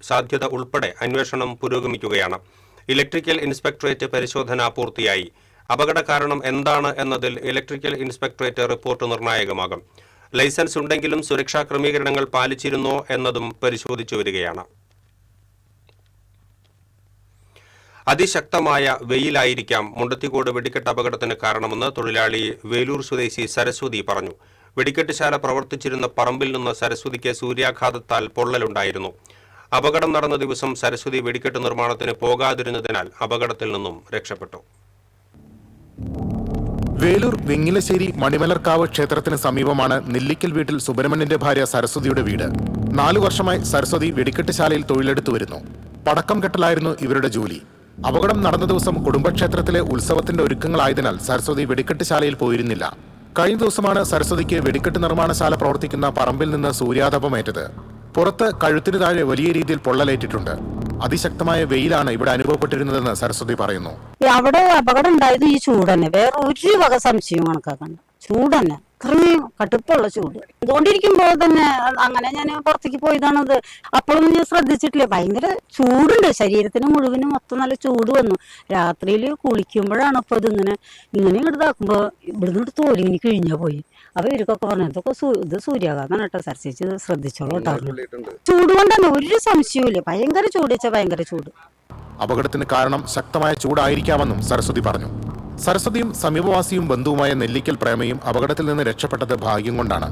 സാധ്യത ഉൾപ്പെടെ അന്വേഷണം പുരോഗമിക്കുകയാണ്. ഇലക്ട്രിക്കൽ ഇൻസ്പെക്ടറേറ്റ് പരിശോധന പൂർത്തിയായി. അപകട കാരണം എന്താണ് എന്നതിൽ ഇലക്ട്രിക്കൽ ഇൻസ്പെക്ടറേറ്റ് റിപ്പോർട്ട് നിർണായകമാകും. ലൈസൻസ് ഉണ്ടെങ്കിലും സുരക്ഷാ ക്രമീകരണങ്ങൾ പാലിച്ചിരുന്നോ എന്നതും പരിശോധിച്ചു വരികയാണ്. അതിശക്തമായ വെയിലായിരിക്കാം മുണ്ടത്തിക്കോട് വെടിക്കെട്ട് അപകടത്തിന് കാരണമെന്ന് തൊഴിലാളി വേലൂർ സ്വദേശി സരസ്വതി പറഞ്ഞു. വെടിക്കെട്ടുശാല പ്രവർത്തിച്ചിരുന്ന പറമ്പിൽ നിന്ന് സരസ്വതിക്ക് സൂര്യാഘാതത്താൽ പൊള്ളലുണ്ടായിരുന്നു. അപകടം നടന്ന ദിവസം സരസ്വതി വെടിക്കെട്ട് നിർമ്മാണത്തിന് പോകാതിരുന്നതിനാൽ അപകടത്തിൽ നിന്നും രക്ഷപ്പെട്ടു. വേലൂർ വെങ്ങിലശ്ശേരി മണിമലർക്കാവ് ക്ഷേത്രത്തിന് സമീപമാണ് നെല്ലിക്കൽ വീട്ടിൽ സുബ്രഹ്മണ്യന്റെ ഭാര്യ സരസ്വതിയുടെ വീട്. 4 വർഷമായി സരസ്വതി വെടിക്കെട്ടുശാലയിൽ തൊഴിലെടുത്തു വരുന്നു. പടക്കം കെട്ടലായിരുന്നു ഇവരുടെ ജോലി. അപകടം നടന്ന ദിവസം കുടുംബക്ഷേത്രത്തിലെ ഉത്സവത്തിന്റെ ഒരുക്കങ്ങളായതിനാൽ സരസ്വതി വെടിക്കെട്ടുശാലയിൽ പോയിരുന്നില്ല. കഴിഞ്ഞ ദിവസമാണ് സരസ്വതിക്ക് വെടിക്കെട്ട് നിർമ്മാണശാല പ്രവർത്തിക്കുന്ന പറമ്പിൽ നിന്ന് സൂര്യാതപമേറ്റത്. പുറത്ത് കഴുത്തിന് താഴെ വലിയ രീതിയിൽ പൊള്ളലേറ്റിട്ടുണ്ട്. അതിശക്തമായ വെയിലാണ് ഇവിടെ അനുഭവപ്പെട്ടിരുന്നതെന്ന് സരസ്വതി പറയുന്നു. അവിടെ അപകടം ഉണ്ടായത് ഈ ചൂട് തന്നെ, വേറെ ഒരു വക സംശയവും കണക്കാക്കണ്ട. ചൂട് തന്നെ, അത്രയും കടുപ്പുള്ള ചൂട്. അതുകൊണ്ടിരിക്കുമ്പോൾ തന്നെ അങ്ങനെ ഞാൻ പുറത്തേക്ക് പോയതാണത്. അപ്പോഴൊന്നും ഞാൻ ശ്രദ്ധിച്ചിട്ടില്ല. ഭയങ്കര ചൂടുണ്ട്, ശരീരത്തിന് മുഴുവനും മൊത്തം നല്ല ചൂട് വന്നു. രാത്രിയിൽ കുളിക്കുമ്പോഴാണ് ഇപ്പൊ ഇങ്ങനെ ഇങ്ങോട്ട് ഇതാക്കുമ്പോ ഇവിടുന്ന് തോലിങ്ങനെ കിഴിഞ്ഞാ പോയി. അപ്പൊ ഇവർക്കൊക്കെ പറഞ്ഞു ഇതൊക്കെ ഇത് സൂര്യാഘാതമാണ് കേട്ടോ, സരസ്വതി ശ്രദ്ധിച്ചോളൂ കേട്ടോ. ചൂട് കൊണ്ട് തന്നെ ഒരു സംശയവും ഇല്ല. ഭയങ്കര ചൂട് വെച്ചാൽ ഭയങ്കര ചൂട്. അപകടത്തിന് കാരണം ശക്തമായ ചൂടായിരിക്കാമെന്നും സരസ്വതി പറഞ്ഞു. സരസ്വതിയും സമീപവാസിയും ബന്ധുവുമായ നെല്ലിക്കൽ പ്രേമയും അപകടത്തിൽ നിന്ന് രക്ഷപ്പെട്ടത് ഭാഗ്യം കൊണ്ടാണ്.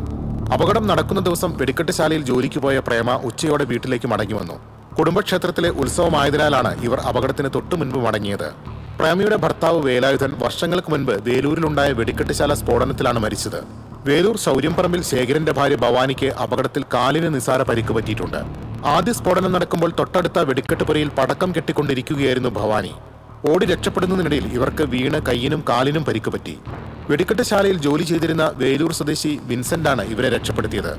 അപകടം നടക്കുന്ന ദിവസം വെടിക്കെട്ടുശാലയിൽ ജോലിക്ക് പോയ പ്രേമ ഉച്ചയോടെ വീട്ടിലേക്ക് മടങ്ങി വന്നു. കുടുംബക്ഷേത്രത്തിലെ ഉത്സവമായതിനാലാണ് ഇവർ അപകടത്തിന് തൊട്ടു മുൻപ് മടങ്ങിയത്. പ്രേമയുടെ ഭർത്താവ് വേലായുധൻ വർഷങ്ങൾക്ക് മുൻപ് വേലൂരിലുണ്ടായ വെടിക്കെട്ടുശാല സ്ഫോടനത്തിലാണ് മരിച്ചത്. വേലൂർ ശൗര്യംപറമ്പിൽ ശേഖരന്റെ ഭാര്യ ഭവാനിക്ക് അപകടത്തിൽ കാലിന് നിസാര പരിക്ക് പറ്റിയിട്ടുണ്ട്. ആദ്യ സ്ഫോടനം നടക്കുമ്പോൾ തൊട്ടടുത്ത വെടിക്കെട്ടുപുരയിൽ പടക്കം കെട്ടിക്കൊണ്ടിരിക്കുകയായിരുന്നു ഭവാനി. ഓടി രക്ഷപ്പെടുന്നതിനിടയിൽ ഇവർക്ക് വീണ് കയ്യിനും കാലിനും പരിക്ക് പറ്റി. വെടിക്കെട്ടുശാലയിൽ ജോലി ചെയ്തിരുന്ന വേലൂർ സ്വദേശി വിൻസെന്റാണ് ഇവരെ രക്ഷപ്പെടുത്തിയത്.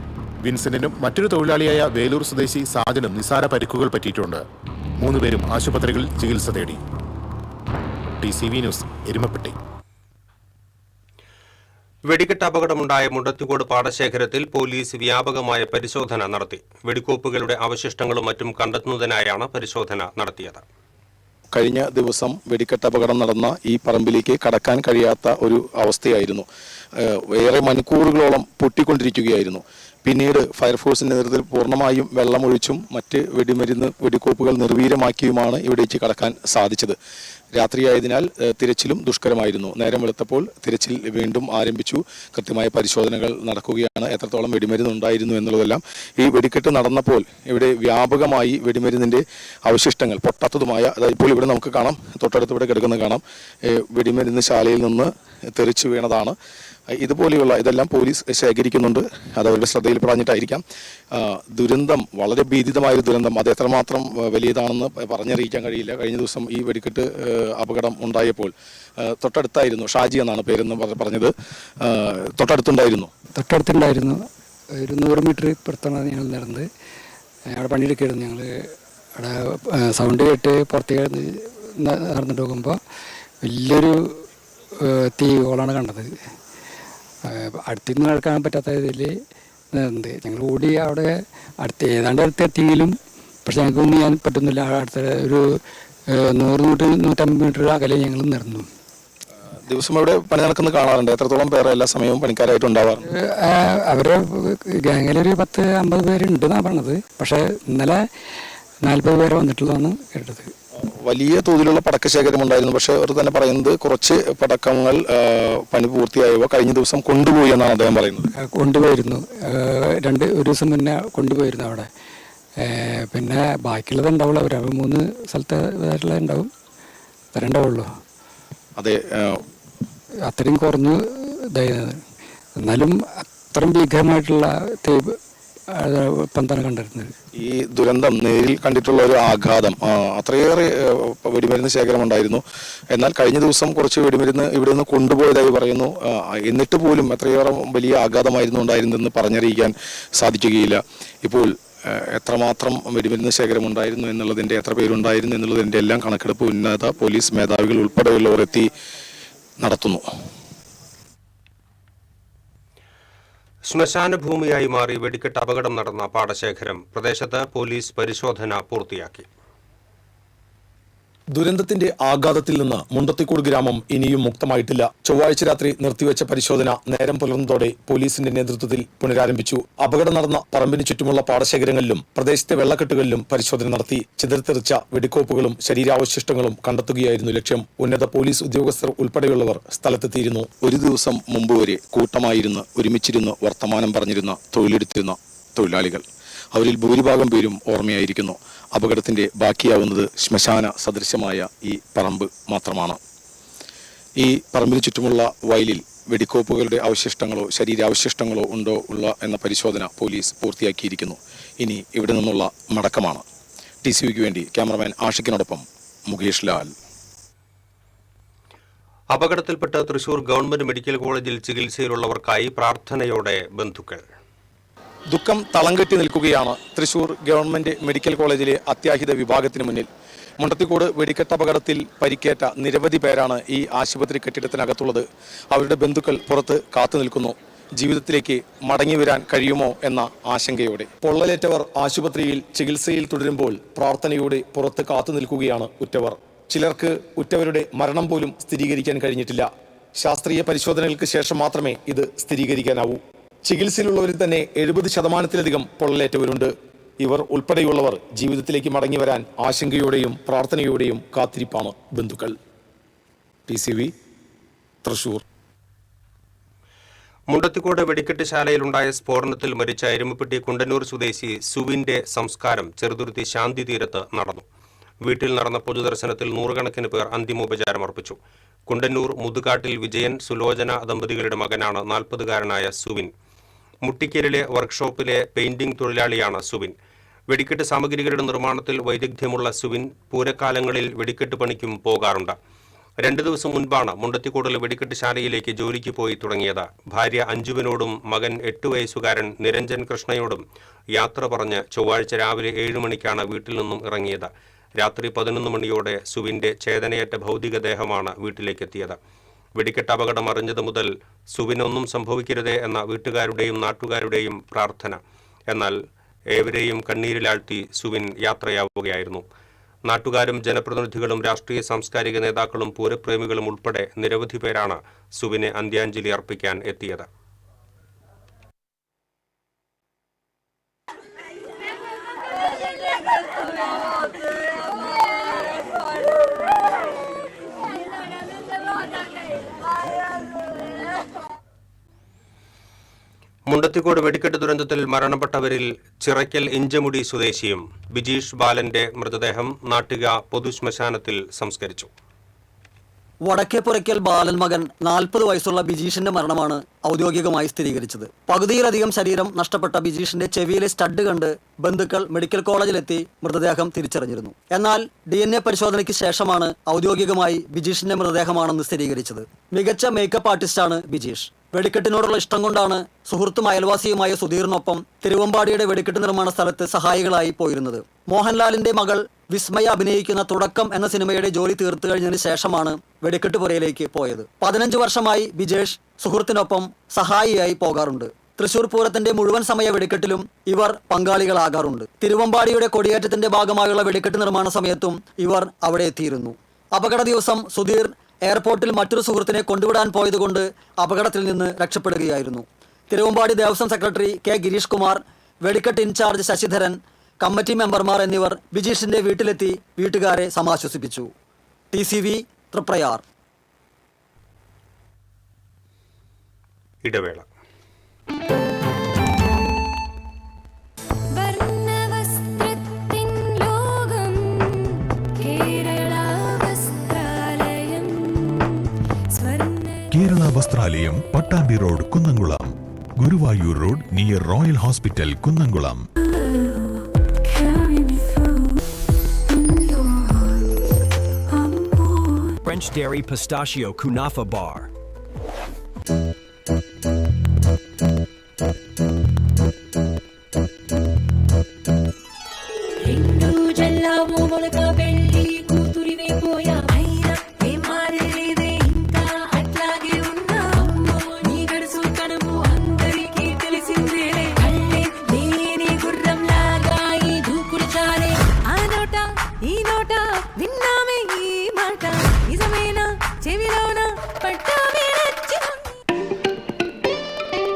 വിൻസെന്റിനും മറ്റൊരു തൊഴിലാളിയായ വേലൂർ സ്വദേശി സാജനും നിസാര പരിക്കുകൾ പറ്റിയിട്ടുണ്ട്. 3 പേരും ആശുപത്രികളിൽ ചികിത്സ തേടി. TCV news, Erumapetty. വെടിക്കെട്ട് അപകടമുണ്ടായ മുണ്ടത്തിക്കോട് പാടശേഖരത്തിൽ പോലീസ് വ്യാപകമായ പരിശോധന നടത്തി. വെടിക്കോപ്പുകളുടെ അവശിഷ്ടങ്ങളും മറ്റും കണ്ടെത്തുന്നതിനായാണ് പരിശോധന നടത്തിയത്. കഴിഞ്ഞ ദിവസം വെടിക്കെട്ട് അപകടം നടന്ന ഈ പറമ്പിലേക്ക് കടക്കാൻ കഴിയാത്ത ഒരു അവസ്ഥയായിരുന്നു. ഏറെ മണിക്കൂറുകളോളം പൊട്ടിക്കൊണ്ടിരിക്കുകയായിരുന്നു. പിന്നീട് ഫയർഫോഴ്സിന്റെ നേതൃത്വത്തിൽ പൂർണ്ണമായും വെള്ളമൊഴിച്ചും മറ്റ് വെടിക്കോപ്പുകൾ നിർവീര്യമാക്കിയുമാണ് ഇവിടേക്ക് കടക്കാൻ സാധിച്ചത്. രാത്രിയായതിനാൽ തിരച്ചിലും ദുഷ്കരമായിരുന്നു. നേരം വെളുത്തപ്പോൾ തിരച്ചിൽ വീണ്ടും ആരംഭിച്ചു. കൃത്യമായ പരിശോധനകൾ നടക്കുകയാണ്. എത്രത്തോളം വെടിമരുന്ന് ഉണ്ടായിരുന്നു എന്നുള്ളതെല്ലാം ഈ വെടിക്കെട്ട് നടന്നപ്പോൾ ഇവിടെ വ്യാപകമായി വെടിമരുന്നിന്റെ അവശിഷ്ടങ്ങൾ പൊട്ടാത്തതുമായ, അതായത് ഇപ്പോൾ ഇവിടെ നമുക്ക് കാണാം, തൊട്ടടുത്ത് ഇവിടെ കിടക്കുന്നത് കാണാം, വെടിമരുന്ന് ശാലയിൽ നിന്ന് തെറിച്ചു വീണതാണ്. ഇതുപോലെയുള്ള ഇതെല്ലാം പോലീസ് ശേഖരിക്കുന്നുണ്ട്. അത് അവരുടെ ശ്രദ്ധയിൽ പറഞ്ഞിട്ടായിരിക്കാം. ദുരന്തം വളരെ ഭീതിതമായൊരു ദുരന്തം, അത് എത്രമാത്രം വലിയതാണെന്ന് പറഞ്ഞറിയിക്കാൻ കഴിയില്ല. കഴിഞ്ഞ ദിവസം ഈ വെടിക്കെട്ട് അപകടം ഉണ്ടായപ്പോൾ തൊട്ടടുത്തായിരുന്നു, ഷാജി എന്നാണ് പേരെന്ന് പറഞ്ഞത്, തൊട്ടടുത്തുണ്ടായിരുന്നു. ഒരു 100 മീറ്റർ ഇപ്പുറത്താണ് ഞങ്ങൾ നടന്നത്. അവിടെ പണിയെടുക്കായിരുന്നു. ഞങ്ങൾ അവിടെ സൗണ്ട് കേട്ട് പുറത്തേക്ക് നടന്നിട്ട് പോകുമ്പോൾ വലിയൊരു തീ കോളാണ് കണ്ടത്. അടുത്തിരുന്ന് നടക്കാൻ പറ്റാത്ത ഇതിൽ ഉണ്ട്. ഞങ്ങൾ ഓടി അവിടെ ഏതാണ്ട് അടുത്തെത്തിയെങ്കിലും പക്ഷെ ഞങ്ങൾക്കൊന്നും ചെയ്യാൻ പറ്റുന്നില്ല. അടുത്ത ഒരു 100-150 മീറ്റർ അകലെ ഞങ്ങൾ നടന്നു. ദിവസം ഇവിടെ പണി നടക്കുന്നത് കാണാറുണ്ട്. എത്രത്തോളം പേരെ എല്ലാ സമയവും പണിക്കാരായിട്ട് ഉണ്ടാവാറുണ്ട്? അവരുടെ ഗ്യാങ്ങിലൊരു 10-50 പേരുണ്ടെന്നാണ് പറഞ്ഞത്. പക്ഷെ ഇന്നലെ 40 പേരെ വന്നിട്ടുള്ളതാണ് കേട്ടത്. വലിയ തോതിലുള്ള പടക്കശേഖരം ഉണ്ടായിരുന്നു. പക്ഷെ അവർ തന്നെ പറയുന്നത് കുറച്ച് പടക്കങ്ങൾ പണി പൂർത്തിയായവ കഴിഞ്ഞ ദിവസം കൊണ്ടുപോയി എന്നാണ് അദ്ദേഹം പറയുന്നത്. കൊണ്ടുപോയിരുന്നു, ഒരു ദിവസം മുന്നേ കൊണ്ടുപോയിരുന്നു അവിടെ. പിന്നെ ബാക്കിയുള്ളത് ഉണ്ടാവുള്ളൂ. അവർ 3 സ്ഥലത്ത് ഉണ്ടാവും, തരണ്ടാവുള്ളൂ. അതെ, അത്രയും കുറഞ്ഞു ഇതായത്. എന്നാലും അത്രയും ഭീകരമായിട്ടുള്ള പന്താണ് കണ്ടിരുന്നത്. ഈ ദുരന്തം നേരിൽ കണ്ടിട്ടുള്ള ഒരു ആഘാതം, അത്രയേറെ വെടിമരുന്ന് ശേഖരം ഉണ്ടായിരുന്നു. എന്നാൽ കഴിഞ്ഞ ദിവസം കുറച്ച് വെടിമരുന്ന് ഇവിടെ നിന്ന് കൊണ്ടുപോയതായി പറയുന്നു. എന്നിട്ട് പോലും എത്രയേറെ വലിയ ആഘാതമായിരുന്നു ഉണ്ടായിരുന്നെന്ന് പറഞ്ഞറിയിക്കാൻ സാധിക്കുകയില്ല. ഇപ്പോൾ എത്രമാത്രം വെടിമരുന്ന് ശേഖരം ഉണ്ടായിരുന്നു എന്നുള്ളതിൻ്റെ, എത്ര പേരുണ്ടായിരുന്നു എന്നുള്ളതിൻ്റെ എല്ലാം കണക്കെടുപ്പ് ഉന്നത പോലീസ് മേധാവികൾ ഉൾപ്പെടെയുള്ളവർ എത്തി നടത്തുന്നു. ശ്മശാന ഭൂമിയായി മാറി വെടിക്കെട്ട് അപകടം നടന്ന പാടശേഖരം പ്രദേശത്ത് പോലീസ് പരിശോധന പൂർത്തിയാക്കി. ദുരന്തത്തിന്റെ ആഘാതത്തിൽ നിന്ന് മുണ്ടത്തിക്കോട് ഗ്രാമം ഇനിയും മുക്തമായിട്ടില്ല. ചൊവ്വാഴ്ച രാത്രി നിർത്തിവെച്ച പരിശോധന നേരം പുലർന്നതോടെ പോലീസിന്റെ നേതൃത്വത്തിൽ പുനരാരംഭിച്ചു. അപകടം നടന്ന പറമ്പിന് ചുറ്റുമുള്ള പാടശേഖരങ്ങളിലും പ്രദേശത്തെ വെള്ളക്കെട്ടുകളിലും പരിശോധന നടത്തി. ചിതറിത്തെറിച്ച വെടിക്കോപ്പുകളും ശരീരാവശിഷ്ടങ്ങളും കണ്ടെത്തുകയായിരുന്നു ലക്ഷ്യം. ഉന്നത പോലീസ് ഉദ്യോഗസ്ഥർ ഉൾപ്പെടെയുള്ളവർ സ്ഥലത്തെത്തിയിരുന്നു. ഒരു ദിവസം മുമ്പ് വരെ കൂട്ടമായിരുന്ന് ഒരുമിച്ചിരുന്ന് വർത്തമാനം പറഞ്ഞിരുന്ന തൊഴിലെടുത്തിരുന്ന തൊഴിലാളികൾ, അവരിൽ ഭൂരിഭാഗം പേരും ഓർമ്മയായിരിക്കുന്നു. അപകടത്തിന്റെ ബാക്കിയാവുന്നത് ശ്മശാന സദൃശമായ ഈ പറമ്പ് മാത്രമാണ്. ഈ പറമ്പിന് ചുറ്റുമുള്ള വയലിൽ വെടിക്കോപ്പുകളുടെ അവശിഷ്ടങ്ങളോ ശരീരാവശിഷ്ടങ്ങളോ ഉണ്ടോ എന്ന പരിശോധന പോലീസ് പൂർത്തിയാക്കിയിരിക്കുന്നു. ഇനി ഇവിടെ നിന്നുള്ള മടക്കമാണ്. TCVക്ക് വേണ്ടി ക്യാമറമാൻ ആഷിഖിനോടൊപ്പം മുകേഷ് ലാൽ. അപകടത്തിൽപ്പെട്ട് തൃശൂർ ഗവൺമെന്റ് മെഡിക്കൽ കോളേജിൽ ചികിത്സയിലുള്ളവർക്കായി പ്രാർത്ഥനയോടെ ബന്ധുക്കൾ. ദുഃഖം തളം കെട്ടി നിൽക്കുകയാണ് തൃശൂർ ഗവൺമെന്റ് മെഡിക്കൽ കോളേജിലെ അത്യാഹിത വിഭാഗത്തിന് മുന്നിൽ. മുണ്ടത്തിക്കോട് വെടിക്കെട്ട് അപകടത്തിൽ പരിക്കേറ്റ നിരവധി പേരാണ് ഈ ആശുപത്രി കെട്ടിടത്തിനകത്തുള്ളത്. അവരുടെ ബന്ധുക്കൾ പുറത്ത് കാത്തു നിൽക്കുന്നു. ജീവിതത്തിലേക്ക് മടങ്ങി വരാൻ കഴിയുമോ എന്ന ആശങ്കയോടെ. പൊള്ളലേറ്റവർ ആശുപത്രിയിൽ ചികിത്സയിൽ തുടരുമ്പോൾ പ്രാർത്ഥനയോടെ പുറത്ത് കാത്തു നിൽക്കുകയാണ് ഉറ്റവർ. ചിലർക്ക് ഉറ്റവരുടെ മരണം പോലും സ്ഥിരീകരിക്കാൻ കഴിഞ്ഞിട്ടില്ല. ശാസ്ത്രീയ പരിശോധനകൾക്ക് ശേഷം മാത്രമേ ഇത് സ്ഥിരീകരിക്കാനാവൂ. ചികിത്സയിലുള്ളവരിൽ തന്നെ 70% പൊള്ളലേറ്റവരുണ്ട്. ഇവർ ഉൾപ്പെടെയുള്ളവർ ജീവിതത്തിലേക്ക് മടങ്ങി വരാൻ ആശങ്കയോടെയും പ്രാർത്ഥനയോടെയും കാത്തിരിപ്പാണ് ബന്ധുക്കൾ. TCV തൃശൂർ. മുണ്ടത്തിക്കോട് വെടിക്കെട്ട് ശാലയിലുണ്ടായ സ്ഫോടനത്തിൽ മരിച്ച എരുമപ്പെട്ടി കുണ്ടന്നൂർ സ്വദേശി സുവിന്റെ സംസ്കാരം ചെറുതുരുത്തി ശാന്തി തീരത്ത് നടന്നു. വീട്ടിൽ നടന്ന പൊതുദർശനത്തിൽ 100കണക്കിന് പേർ അന്തിമോപചാരം അർപ്പിച്ചു. കുണ്ടന്നൂർ മുതുകാട്ടിൽ വിജയൻ സുലോചന ദമ്പതികളുടെ മകനാണ് 40കാരനായ സുവിൻ. മുട്ടിക്കലിലെ വർക്ക്ഷോപ്പിലെ പെയിന്റിംഗ് തൊഴിലാളിയാണ് സുവിൻ. വെടിക്കെട്ട് സാമഗ്രികളുടെ നിർമ്മാണത്തിൽ വൈദഗ്ധ്യമുള്ള സുവിൻ പൂരക്കാലങ്ങളിൽ വെടിക്കെട്ട് പണിക്കും പോകാറുണ്ട്. 2 ദിവസം മുൻപാണ് മുണ്ടത്തിക്കോടിലെ വെടിക്കെട്ട് ശാലയിലേക്ക് ജോലിക്ക് പോയി തുടങ്ങിയത്. ഭാര്യ അഞ്ജുവിനോടും മകൻ 8 വയസ്സുകാരൻ നിരഞ്ജൻ കൃഷ്ണയോടും യാത്ര പറഞ്ഞ് ചൊവ്വാഴ്ച രാവിലെ 7 മണിക്കാണ് വീട്ടിൽ നിന്നും ഇറങ്ങിയത്. രാത്രി 11 മണിയോടെ സുവിന്റെ ചേതനയേറ്റ ഭൗതികദേഹമാണ് വീട്ടിലേക്കെത്തിയത്. വെടിക്കെട്ട് അപകടം അറിഞ്ഞതു മുതൽ സുവിനൊന്നും സംഭവിക്കരുതേ എന്ന വീട്ടുകാരുടെയും നാട്ടുകാരുടെയും പ്രാർത്ഥന. എന്നാൽ ഏവരെയും കണ്ണീരിലാഴ്ത്തി സുവിൻ യാത്രയാവുകയായിരുന്നു. നാട്ടുകാരും ജനപ്രതിനിധികളും രാഷ്ട്രീയ സാംസ്കാരിക നേതാക്കളും പൂരപ്രേമികളും ഉൾപ്പെടെ നിരവധി പേരാണ് സുവിനെ അന്ത്യാഞ്ജലി അർപ്പിക്കാൻ എത്തിയത്. മുണ്ടത്തിക്കോട് വെടിക്കെട്ട് ദുരന്തത്തിൽ മരണപ്പെട്ടവരിൽ ചിറയ്ക്കൽ ഇഞ്ചമുടി സ്വദേശിയും ബിജീഷ് ബാലന്റെ മൃതദേഹം നാട്ടിക പൊതുശ്മശാനത്തിൽ സംസ്കരിച്ചു. വടക്കേപ്പുറയ്ക്കൽ ബാലൻ മകൻ 40 വയസ്സുള്ള ബിജീഷിന്റെ മരണമാണ് ഔദ്യോഗികമായി സ്ഥിരീകരിച്ചത്. പകുതിയിലധികം ശരീരം നഷ്ടപ്പെട്ട ബിജീഷിന്റെ ചെവിയിലെ സ്റ്റഡ് കണ്ട് ബന്ധുക്കൾ മെഡിക്കൽ കോളേജിലെത്തി മൃതദേഹം തിരിച്ചറിഞ്ഞിരുന്നു. എന്നാൽ DNA പരിശോധനയ്ക്ക് ശേഷമാണ് ഔദ്യോഗികമായി ബിജീഷിന്റെ മൃതദേഹമാണെന്ന് സ്ഥിരീകരിച്ചത്. മികച്ച മേക്കപ്പ് ആർട്ടിസ്റ്റാണ് ബിജീഷ്. വെടിക്കെട്ടിനോടുള്ള ഇഷ്ടം കൊണ്ടാണ് സുഹൃത്തും അയൽവാസിയുമായ സുധീറിനൊപ്പം തിരുവമ്പാടിയുടെ വെടിക്കെട്ട് നിർമ്മാണ സ്ഥലത്ത് സഹായികളായി പോയിരുന്നത്. മോഹൻലാലിന്റെ മകൾ വിസ്മയ അഭിനയിക്കുന്ന തുടക്കം എന്ന സിനിമയുടെ ജോലി തീർത്തു കഴിഞ്ഞതിന് ശേഷമാണ് വെടിക്കെട്ട് പുരയിലേക്ക് പോയത്. 15 വർഷമായി ബിജേഷ് സുഹൃത്തിനൊപ്പം സഹായിയായി പോകാറുണ്ട്. തൃശൂർ പൂരത്തിന്റെ മുഴുവൻ സമയ വെടിക്കെട്ടിലും ഇവർ പങ്കാളികളാകാറുണ്ട്. തിരുവമ്പാടിയുടെ കൊടിയേറ്റത്തിന്റെ ഭാഗമായുള്ള വെടിക്കെട്ട് നിർമ്മാണ സമയത്തും ഇവർ അവിടെ എത്തിയിരുന്നു. അപകട ദിവസം സുധീർ എയർപോർട്ടിൽ മറ്റൊരു സുഹൃത്തിനെ കൊണ്ടുവിടാൻ പോയതുകൊണ്ട് അപകടത്തിൽ നിന്ന് രക്ഷപ്പെടുകയായിരുന്നു. തിരുവമ്പാടി ദേവസ്വം സെക്രട്ടറി കെ ഗിരീഷ് കുമാർ, വെടിക്കെട്ട് ഇൻചാർജ് ശശിധരൻ, കമ്മിറ്റി മെമ്പർമാർ എന്നിവർ ബിജീഷിന്റെ വീട്ടിലെത്തി വീട്ടുകാരെ സമാശ്വസിപ്പിച്ചു. TCV തൃപ്രയാർ. ഇടവേള. Kerala Vastralayam, Pattambi road, Kunnamkulam. Guruvayur road near royal hospital, Kunnamkulam. French Dairy Pistachio Kunafa Bar.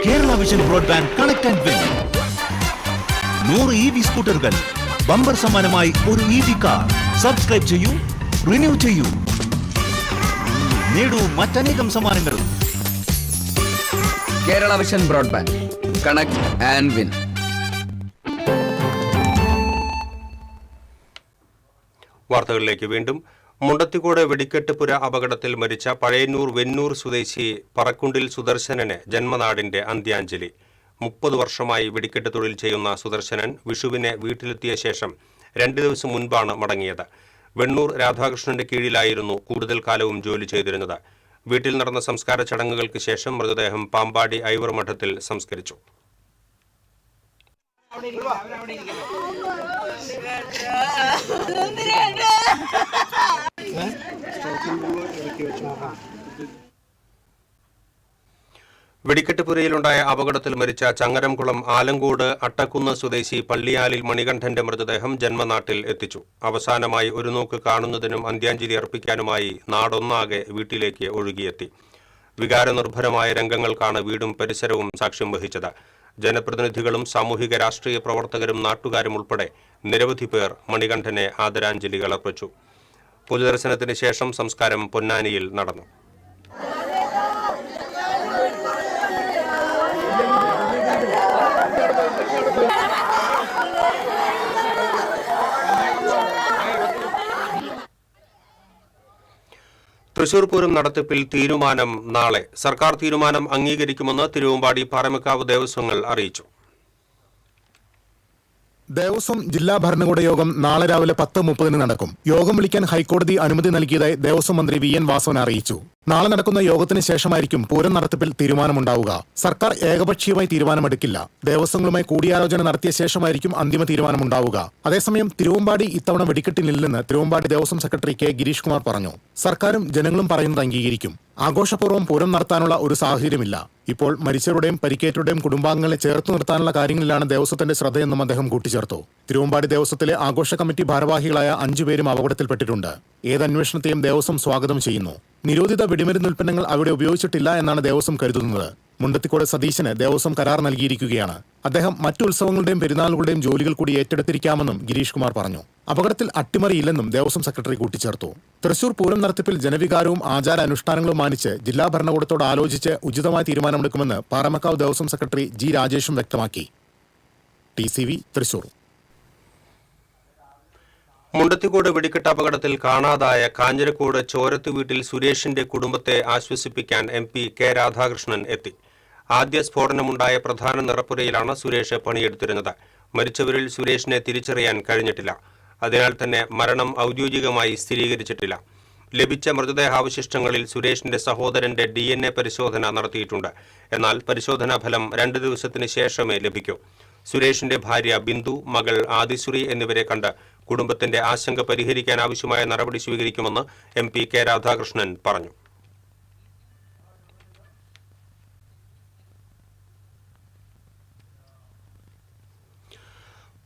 Kerala vision broadband connect and win. 100 EV സ്കൂട്ടറുകൾ, ബമ്പർ സമ്മാനമായി ഒരു EV കാർ. സബ്സ്ക്രൈബ് ചെയ്യൂ, റിന്യൂ ചെയ്യൂ, നേടൂ മറ്റനേകം സമ്മാനങ്ങളും. Kerala vision broadband connect and win. വാർത്തകളിലേക്ക് വീണ്ടും. മുണ്ടത്തിക്കോട് വെടിക്കെട്ട് പുര അപകടത്തിൽ മരിച്ച പഴയന്നൂർ വെന്നൂർ സ്വദേശി പറക്കുണ്ടിൽ സുദർശനന് ജന്മനാടിന്റെ അന്ത്യാഞ്ജലി. 30 വർഷമായി വെടിക്കെട്ട് തൊഴിൽ ചെയ്യുന്ന സുദർശനൻ വിഷുവിനെ വീട്ടിലെത്തിയ ശേഷം 2 ദിവസം മുൻപാണ് മടങ്ങിയത്. വെണ്ണൂർ രാധാകൃഷ്ണന്റെ കീഴിലായിരുന്നു കൂടുതൽ കാലവും ജോലി ചെയ്തിരുന്നത്. വീട്ടിൽ നടന്ന സംസ്കാര ചടങ്ങുകൾക്ക് ശേഷം മൃതദേഹം പാമ്പാടി ഐവർ മഠത്തിൽ സംസ്കരിച്ചു. വെടിക്കെട്ട് പുരയിലുണ്ടായ അപകടത്തിൽ മരിച്ച ചങ്ങരംകുളം ആലങ്കോട് അട്ടക്കുന്ന് സ്വദേശി പള്ളിയാലിൽ മണികണ്ഠന്റെ മൃതദേഹം ജന്മനാട്ടിൽ എത്തിച്ചു. അവസാനമായി ഒരു നോക്ക് കാണുന്നതിനും അന്ത്യാഞ്ജലി അർപ്പിക്കാനുമായി നാടൊന്നാകെ വീട്ടിലേക്ക് ഒഴുകിയെത്തി. വികാരനിർഭരമായ രംഗങ്ങൾക്കാണ് വീടും പരിസരവും സാക്ഷ്യം വഹിച്ചത്. ജനപ്രതിനിധികളും സാമൂഹിക രാഷ്ട്രീയ പ്രവർത്തകരും നാട്ടുകാരും ഉൾപ്പെടെ നിരവധി പേർ മണികണ്ഠനെ ആദരാഞ്ജലികൾ അർപ്പിച്ചു. പൊതുദർശനത്തിന് ശേഷം സംസ്കാരം പൊന്നാനിയിൽ നടന്നു. തൃശൂർ പൂരം നടത്തിപ്പിൽ തീരുമാനം നാളെ. സർക്കാർ തീരുമാനം അംഗീകരിക്കുമെന്ന് തിരുവമ്പാടി പാറമേക്കാവ് ദേവസ്വങ്ങൾ അറിയിച്ചു. ദേവസ്വം ജില്ലാ ഭരണകൂട യോഗം നാളെ രാവിലെ 10:30 നടക്കും. യോഗം വിളിക്കാൻ ഹൈക്കോടതി അനുമതി നൽകിയതായി ദേവസ്വം മന്ത്രി വി എൻ വാസവൻ അറിയിച്ചു. നാളെ നടക്കുന്ന യോഗത്തിന് ശേഷമായിരിക്കും പൂരം നടത്തിപ്പിൽ തീരുമാനമുണ്ടാവുക. സർക്കാർ ഏകപക്ഷീയമായി തീരുമാനമെടുക്കില്ല. ദേവസ്വങ്ങളുമായി കൂടിയാലോചന നടത്തിയ ശേഷമായിരിക്കും അന്തിമ തീരുമാനമുണ്ടാവുക. അതേസമയം തിരുവമ്പാടി ഇത്തവണ വെടിക്കെട്ടിനില്ലെന്ന് തിരുവമ്പാടി ദേവസ്വം സെക്രട്ടറി കെ ഗിരീഷ് കുമാർ പറഞ്ഞു. സർക്കാരും ജനങ്ങളും പറയുന്നത് അംഗീകരിക്കും. ആഘോഷപൂർവ്വം പൂരം നടത്താനുള്ള ഒരു സാഹചര്യമില്ല. ഇപ്പോൾ മരിച്ചവരുടെയും പരിക്കേറ്റവരുടെയും കുടുംബാംഗങ്ങളെ ചേർത്ത് നിർത്താനുള്ള കാര്യങ്ങളിലാണ് ദേവസ്വത്തിന്റെ ശ്രദ്ധയെന്നും അദ്ദേഹം കൂട്ടിച്ചേർത്തു. തിരുവമ്പാടി ദേവസ്വത്തിലെ ആഘോഷ കമ്മിറ്റി ഭാരവാഹികളായ 5 പേരും അപകടത്തിൽപ്പെട്ടിട്ടുണ്ട്. ഏത് അന്വേഷണത്തെയും ദേവസ്വം സ്വാഗതം ചെയ്യുന്നു. നിരോധിത വെടിമരുന്ന് ഉൽപ്പന്നങ്ങൾ അവിടെ ഉപയോഗിച്ചിട്ടില്ല എന്നാണ് ദേവസ്വം കരുതുന്നത്. മുണ്ടത്തിക്കോട് സതീശന് ദേവസ്വം കരാർ നൽകിയിരിക്കുകയാണ്. അദ്ദേഹം മറ്റു ഉത്സവങ്ങളുടെയും പെരുന്നാളുകളുടെയും ജോലികൾ കൂടി ഏറ്റെടുത്തിരിക്കാമെന്നും ഗിരീഷ് കുമാർ പറഞ്ഞു. അപകടത്തിൽ അട്ടിമറിയില്ലെന്നും ദേവസ്വം സെക്രട്ടറി കൂട്ടിച്ചേർത്തു. തൃശൂർ പൂരം നടത്തിപ്പിൽ ജനവികാരവും ആചാര അനുഷ്ഠാനങ്ങളും മാനിച്ച് ജില്ലാ ഭരണകൂടത്തോട് ആലോചിച്ച് ഉചിതമായ തീരുമാനമെടുക്കുമെന്ന് പാറമക്കാവ് ദേവസ്വം സെക്രട്ടറി ജി രാജേഷും വ്യക്തമാക്കി. TCV തൃശൂർ. മുണ്ടത്തിക്കോട് വെടിക്കെട്ട് അപകടത്തിൽ കാണാതായ കാഞ്ഞിരക്കോട് ചോരത്ത് വീട്ടിൽ സുരേഷിന്റെ കുടുംബത്തെ ആശ്വസിപ്പിക്കാൻ MP കെ രാധാകൃഷ്ണൻ എത്തി. ആദ്യ സ്ഫോടനമുണ്ടായ പ്രധാന നിറപ്പുരയിലാണ് സുരേഷ് പണിയെടുത്തിരുന്നത്. മരിച്ചവരിൽ സുരേഷിനെ തിരിച്ചറിയാൻ കഴിഞ്ഞിട്ടില്ല. അതിനാൽ തന്നെ മരണം ഔദ്യോഗികമായി സ്ഥിരീകരിച്ചിട്ടില്ല. ലഭിച്ച മൃതദേഹാവശിഷ്ടങ്ങളിൽ സുരേഷിന്റെ സഹോദരന്റെ DNA പരിശോധന നടത്തിയിട്ടുണ്ട്. എന്നാൽ പരിശോധനാ ഫലം 2 ദിവസത്തിന് ശേഷമേ ലഭിക്കൂ. സുരേഷിന്റെ ഭാര്യ ബിന്ദു, മകൾ ആദിശ്രീ എന്നിവരെ കണ്ട് കുടുംബത്തിന്റെ ആശങ്ക പരിഹരിക്കാൻ ആവശ്യമായ നടപടി സ്വീകരിക്കുമെന്ന് MP കെ രാധാകൃഷ്ണൻ പറഞ്ഞു.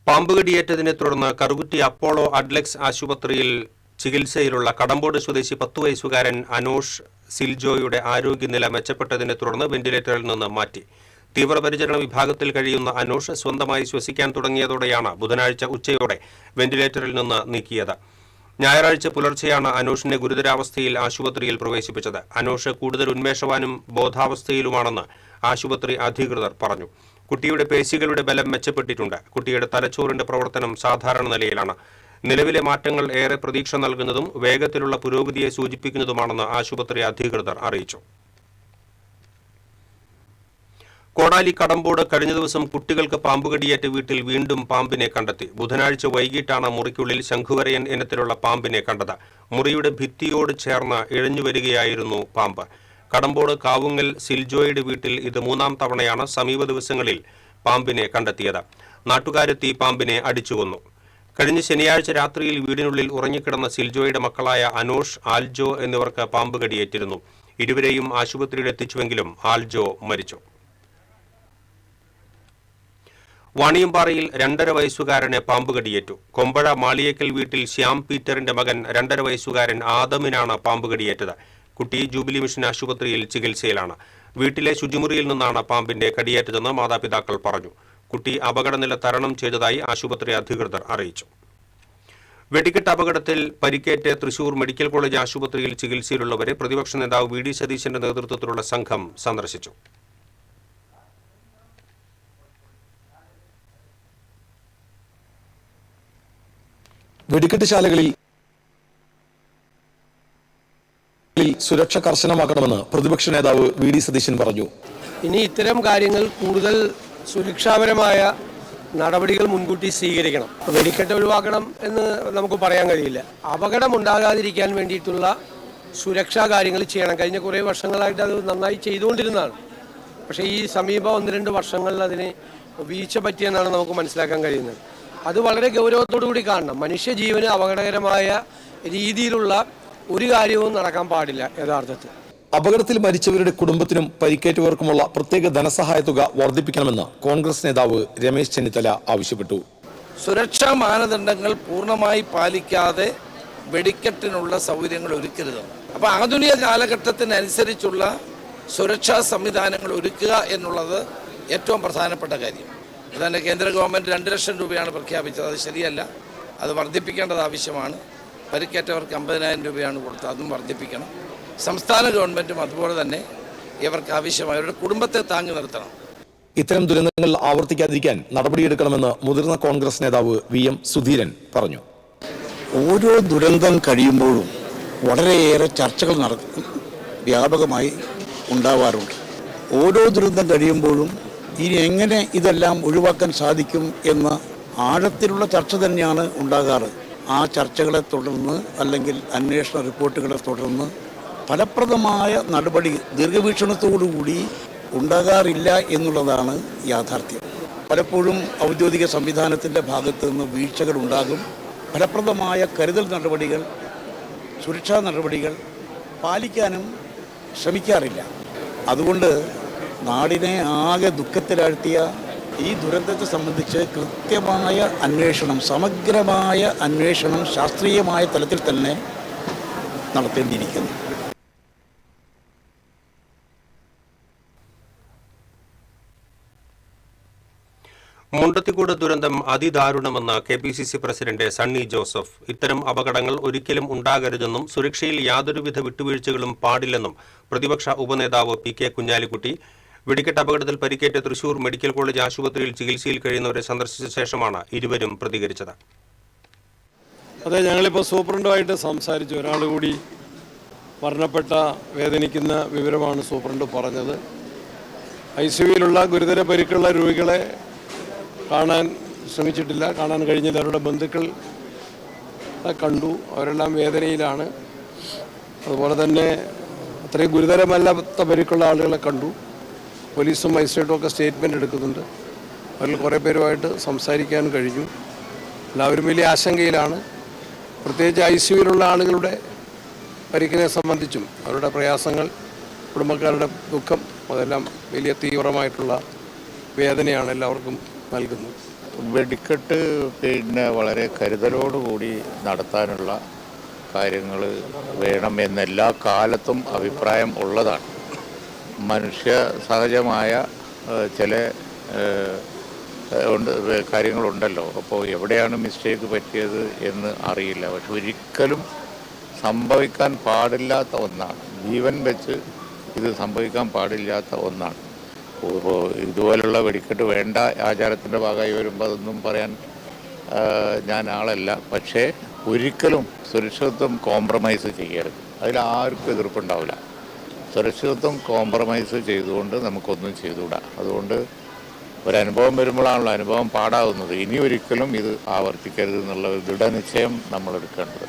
പാമ്പുകടിയേറ്റതിനെ തുടർന്ന് കറുകുറ്റി അപ്പോളോ അഡ്ലക്സ് ആശുപത്രിയിൽ ചികിത്സയിലുള്ള കടമ്പോട് സ്വദേശി 10 വയസ്സുകാരൻ അനോഷ് സിൽജോയുടെ ആരോഗ്യനില മെച്ചപ്പെട്ടതിനെ തുടർന്ന് വെന്റിലേറ്ററിൽ നിന്ന് മാറ്റി. തീവ്രപരിചരണ വിഭാഗത്തിൽ കഴിയുന്ന അനോഷ് സ്വന്തമായി ശ്വസിക്കാൻ തുടങ്ങിയതോടെയാണ് ബുധനാഴ്ച ഉച്ചയോടെ വെന്റിലേറ്ററിൽ നിന്ന് നീക്കിയത്. ഞായറാഴ്ച പുലർച്ചെയാണ് അനോഷിനെ ഗുരുതരാവസ്ഥയിൽ ആശുപത്രിയിൽ പ്രവേശിപ്പിച്ചത്. അനോഷ് കൂടുതൽ ഉന്മേഷവാനും ബോധാവസ്ഥയിലുമാണെന്ന് ആശുപത്രി അധികൃതർ പറഞ്ഞു. കുട്ടിയുടെ പേശികളുടെ ബലം മെച്ചപ്പെട്ടിട്ടുണ്ട്. കുട്ടിയുടെ തലച്ചോറിന്റെ പ്രവർത്തനം സാധാരണ നിലയിലാണ്. നിലവിലെ മാറ്റങ്ങൾ ഏറെ പ്രതീക്ഷ നൽകുന്നതും വേഗത്തിലുള്ള പുരോഗതിയെ സൂചിപ്പിക്കുന്നതുമാണെന്ന് ആശുപത്രി അധികൃതർ അറിയിച്ചു. കോടാലി കടമ്പോട് കഴിഞ്ഞ ദിവസം കുട്ടികൾക്ക് പാമ്പുകടിയേറ്റ വീട്ടിൽ വീണ്ടും പാമ്പിനെ കണ്ടെത്തി. ബുധനാഴ്ച വൈകിട്ടാണ് മുറിക്കുള്ളിൽ ശംഖുവരയൻ ഇനത്തിലുള്ള പാമ്പിനെ കണ്ടത്. മുറിയുടെ ഭിത്തിയോട് ചേർന്ന് ഇഴഞ്ഞുവരികയായിരുന്നു പാമ്പ്. കടമ്പോട് കാവുങ്ങൽ സിൽജോയുടെ വീട്ടിൽ ഇത് 3ാം തവണയാണ് സമീപ ദിവസങ്ങളിൽ പാമ്പിനെ കണ്ടെത്തിയത്. നാട്ടുകാരെത്തി പാമ്പിനെ അടിച്ചുകൊന്നു. കഴിഞ്ഞ ശനിയാഴ്ച രാത്രിയിൽ വീടിനുള്ളിൽ ഉറങ്ങിക്കിടന്ന സിൽജോയുടെ മക്കളായ അനോഷ്, ആൽജോ എന്നിവർക്ക് പാമ്പ് കടിയേറ്റിരുന്നു. ഇരുവരെയും ആശുപത്രിയിൽ എത്തിച്ചുവെങ്കിലും ആൽജോ മരിച്ചു. വാണിയമ്പാറയിൽ 2.5 വയസ്സുകാരന് പാമ്പ് കടിയേറ്റു. കൊമ്പഴ മാളിയേക്കൽ വീട്ടിൽ ശ്യാം പീറ്ററിന്റെ മകൻ 2.5 വയസ്സുകാരൻ ആദമിനാണ് പാമ്പ് കടിയേറ്റത്. കുട്ടി ജൂബിലി മിഷൻ ആശുപത്രിയിൽ ചികിത്സയിലാണ്. വീട്ടിലെ ശുചിമുറിയിൽ നിന്നാണ് പാമ്പിന്റെ കടിയേറ്റതെന്ന് മാതാപിതാക്കൾ പറഞ്ഞു. കുട്ടി അപകടനില തരണം ചെയ്തതായി ആശുപത്രി അധികൃതർ അറിയിച്ചു. വെടിക്കെട്ട് അപകടത്തിൽ പരിക്കേറ്റ് തൃശൂർ മെഡിക്കൽ കോളേജ് ആശുപത്രിയിൽ ചികിത്സയിലുള്ളവരെ പ്രതിപക്ഷ നേതാവ് വി ഡി സതീശന്റെ നേതൃത്വത്തിലുള്ള സംഘം സന്ദർശിച്ചു. വെടിക്കെട്ട് ശാലകളിൽ സുരക്ഷ കർശനമാക്കണമെന്ന് പ്രതിപക്ഷ നേതാവ് വി ഡി സതീശൻ പറഞ്ഞു. ഇനി ഇത്തരം കാര്യങ്ങൾ കൂടുതൽ സുരക്ഷാപരമായ നടപടികൾ മുൻകൂട്ടി സ്വീകരിക്കണം. വെടിക്കെട്ട് ഒഴിവാക്കണം എന്ന് നമുക്ക് പറയാൻ കഴിയില്ല. അപകടം ഉണ്ടാകാതിരിക്കാൻ വേണ്ടിയിട്ടുള്ള സുരക്ഷാ കാര്യങ്ങൾ ചെയ്യണം. കഴിഞ്ഞ കുറേ വർഷങ്ങളായിട്ട് അത് നന്നായി ചെയ്തുകൊണ്ടിരുന്നതാണ്. പക്ഷേ ഈ സമീപ 1-2 വർഷങ്ങളിൽ അതിന് വീഴ്ച പറ്റിയെന്നാണ് നമുക്ക് മനസ്സിലാക്കാൻ കഴിയുന്നത്. അത് വളരെ ഗൗരവത്തോടു കൂടി കാണണം. മനുഷ്യജീവന് അപകടകരമായ രീതിയിലുള്ള ഒരു കാര്യവും നടക്കാൻ പാടില്ല. യഥാർത്ഥത്തിൽ അപകടത്തിൽ മരിച്ചവരുടെ കുടുംബത്തിനും പരിക്കേറ്റവർക്കുമുള്ള പ്രത്യേക ധനസഹായ തുക വർദ്ധിപ്പിക്കണമെന്ന് കോൺഗ്രസ് നേതാവ് രമേശ് ചെന്നിത്തല ആവശ്യപ്പെട്ടു. സുരക്ഷാ മാനദണ്ഡങ്ങൾ പൂർണ്ണമായി പാലിക്കാതെ വെടിക്കെട്ടിനുള്ള സൗകര്യങ്ങൾ ഒരുക്കരുത്. അപ്പോൾ ആധുനിക കാലഘട്ടത്തിനനുസരിച്ചുള്ള സുരക്ഷാ സംവിധാനങ്ങൾ ഒരുക്കുക എന്നുള്ളത് ഏറ്റവും പ്രധാനപ്പെട്ട കാര്യം. അതുതന്നെ കേന്ദ്ര ഗവൺമെൻറ് 2 ലക്ഷം രൂപയാണ് പ്രഖ്യാപിച്ചത്. അത് ശരിയല്ല, അത് വർദ്ധിപ്പിക്കേണ്ടത് ആവശ്യമാണ്. പരിക്കേറ്റവർക്ക് 50,000 രൂപയാണ് കൊടുത്തത്, അതും വർദ്ധിപ്പിക്കണം. സംസ്ഥാന ഗവൺമെൻറ്റും അതുപോലെ തന്നെ ഇവർക്ക് ആവശ്യമായവരുടെ കുടുംബത്തെ താങ്ങി നിർത്തണം. ഇത്തരം ദുരന്തങ്ങൾ ആവർത്തിക്കാതിരിക്കാൻ നടപടിയെടുക്കണമെന്ന് മുതിർന്ന കോൺഗ്രസ് നേതാവ് VM സുധീരൻ പറഞ്ഞു. ഓരോ ദുരന്തം കഴിയുമ്പോഴും വളരെയേറെ ചർച്ചകൾ വ്യാപകമായി ഉണ്ടാവാറുണ്ട്. ഓരോ ദുരന്തം കഴിയുമ്പോഴും ഇനി എങ്ങനെ ഇതെല്ലാം ഒഴിവാക്കാൻ സാധിക്കും എന്ന ആഴത്തിലുള്ള ചർച്ച തന്നെയാണ് ഉണ്ടാകാറ്. ആ ചർച്ചകളെ തുടർന്ന് അല്ലെങ്കിൽ അന്വേഷണ റിപ്പോർട്ടുകളെ തുടർന്ന് ഫലപ്രദമായ നടപടി ദീർഘവീക്ഷണത്തോടുകൂടി ഉണ്ടാകാറില്ല എന്നുള്ളതാണ് യാഥാർത്ഥ്യം. പലപ്പോഴും ഔദ്യോഗിക സംവിധാനത്തിൻ്റെ ഭാഗത്തു നിന്ന് വീഴ്ചകൾ ഉണ്ടാകും. ഫലപ്രദമായ കരുതൽ നടപടികൾ, സുരക്ഷാ നടപടികൾ പാലിക്കാനും ശ്രമിക്കാറില്ല. അതുകൊണ്ട് നാടിനെ ആകെ ദുഃഖത്തിലാഴ്ത്തിയ ഈ ദുരന്തത്തെ സംബന്ധിച്ച് കൃത്യമായ അന്വേഷണം, സമഗ്രമായ അന്വേഷണം ശാസ്ത്രീയമായ തലത്തിൽ തന്നെ നടത്തേണ്ടിയിരിക്കുന്നു. മുണ്ടത്തിക്കോട് ദുരന്തം അതിദാരുണമെന്ന് KPCC പ്രസിഡന്റ് സണ്ണി ജോസഫ്. ഇത്തരം അപകടങ്ങൾ ഒരിക്കലും ഉണ്ടാകരുതെന്നും സുരക്ഷയിൽ യാതൊരുവിധ വിട്ടുവീഴ്ചകളും പാടില്ലെന്നും പ്രതിപക്ഷ ഉപനേതാവ് PK കുഞ്ഞാലിക്കുട്ടി വെടിക്കെട്ട് അപകടത്തിൽ പരിക്കേറ്റ തൃശൂർ മെഡിക്കൽ കോളേജ് ആശുപത്രിയിൽ ചികിത്സയിൽ കഴിയുന്നവരെ സന്ദർശിച്ച ശേഷമാണ് ഇരുവരും പ്രതികരിച്ചത്. അതെ, ഞങ്ങളിപ്പോൾ സൂപ്രണ്ടുമായിട്ട് സംസാരിച്ചു. ഒരാൾ കൂടി മരണപ്പെട്ട വേദനിക്കുന്ന വിവരമാണ് സൂപ്രണ്ട് പറഞ്ഞത്. ICUവിലുള്ള ഗുരുതര പരിക്കുള്ള രോഗികളെ കാണാൻ ശ്രമിച്ചിട്ടില്ല, കാണാൻ കഴിഞ്ഞില്ല. അവരുടെ ബന്ധുക്കൾ കണ്ടു, അവരെല്ലാം വേദനയിലാണ്. അതുപോലെ തന്നെ അത്രയും ഗുരുതരമല്ലാത്ത പരിക്കുള്ള ആളുകളെ കണ്ടു. പോലീസും മജിസ്ട്രേറ്റും ഒക്കെ സ്റ്റേറ്റ്മെൻറ്റ് എടുക്കുന്നുണ്ട്. അതിൽ കുറേ പേരുമായിട്ട് സംസാരിക്കാൻ കഴിഞ്ഞു. എല്ലാവരും വലിയ ആശങ്കയിലാണ്. പ്രത്യേകിച്ച് ICUവിലുള്ള ആളുകളുടെ പരിക്കിനെ സംബന്ധിച്ചും അവരുടെ പ്രയാസങ്ങൾ, കുടുംബക്കാരുടെ ദുഃഖം, അതെല്ലാം വലിയ തീവ്രമായിട്ടുള്ള വേദനയാണ് എല്ലാവർക്കും നൽകുന്നത്. വെടിക്കെട്ട് വളരെ കരുതലോടുകൂടി നടത്താനുള്ള കാര്യങ്ങൾ വേണം എന്നെല്ലാ കാലത്തും അഭിപ്രായം ഉള്ളതാണ്. മനുഷ്യ സഹജമായ ചില കാര്യങ്ങളുണ്ടല്ലോ. അപ്പോൾ എവിടെയാണ് മിസ്റ്റേക്ക് പറ്റിയത് എന്ന് അറിയില്ല. പക്ഷെ ഒരിക്കലും സംഭവിക്കാൻ പാടില്ലാത്ത ഒന്നാണ്. ജീവൻ വെച്ച് ഇത് സംഭവിക്കാൻ പാടില്ലാത്ത ഒന്നാണ്. ഇപ്പോൾ ഇതുപോലുള്ള വെടിക്കെട്ട് വേണ്ട ആചാരത്തിൻ്റെ ഭാഗമായി വരുമ്പോൾ അതൊന്നും പറയാൻ ഞാൻ ആളല്ല. പക്ഷേ ഒരിക്കലും സുരക്ഷിതത്വം കോംപ്രമൈസ് ചെയ്യരുത്. അതിലാർക്കും എതിർപ്പുണ്ടാവില്ല. സുരക്ഷിതത്വം കോംപ്രമൈസ് ചെയ്തുകൊണ്ട് നമുക്കൊന്നും ചെയ്തുകൂടാ. അതുകൊണ്ട് ഒരനുഭവം വരുമ്പോഴാണല്ലോ അനുഭവം പാടാവുന്നത്. ഇനി ഒരിക്കലും ഇത് ആവർത്തിക്കരുത് എന്നുള്ള ദൃഢനിശ്ചയം നമ്മൾ എടുക്കേണ്ടത്.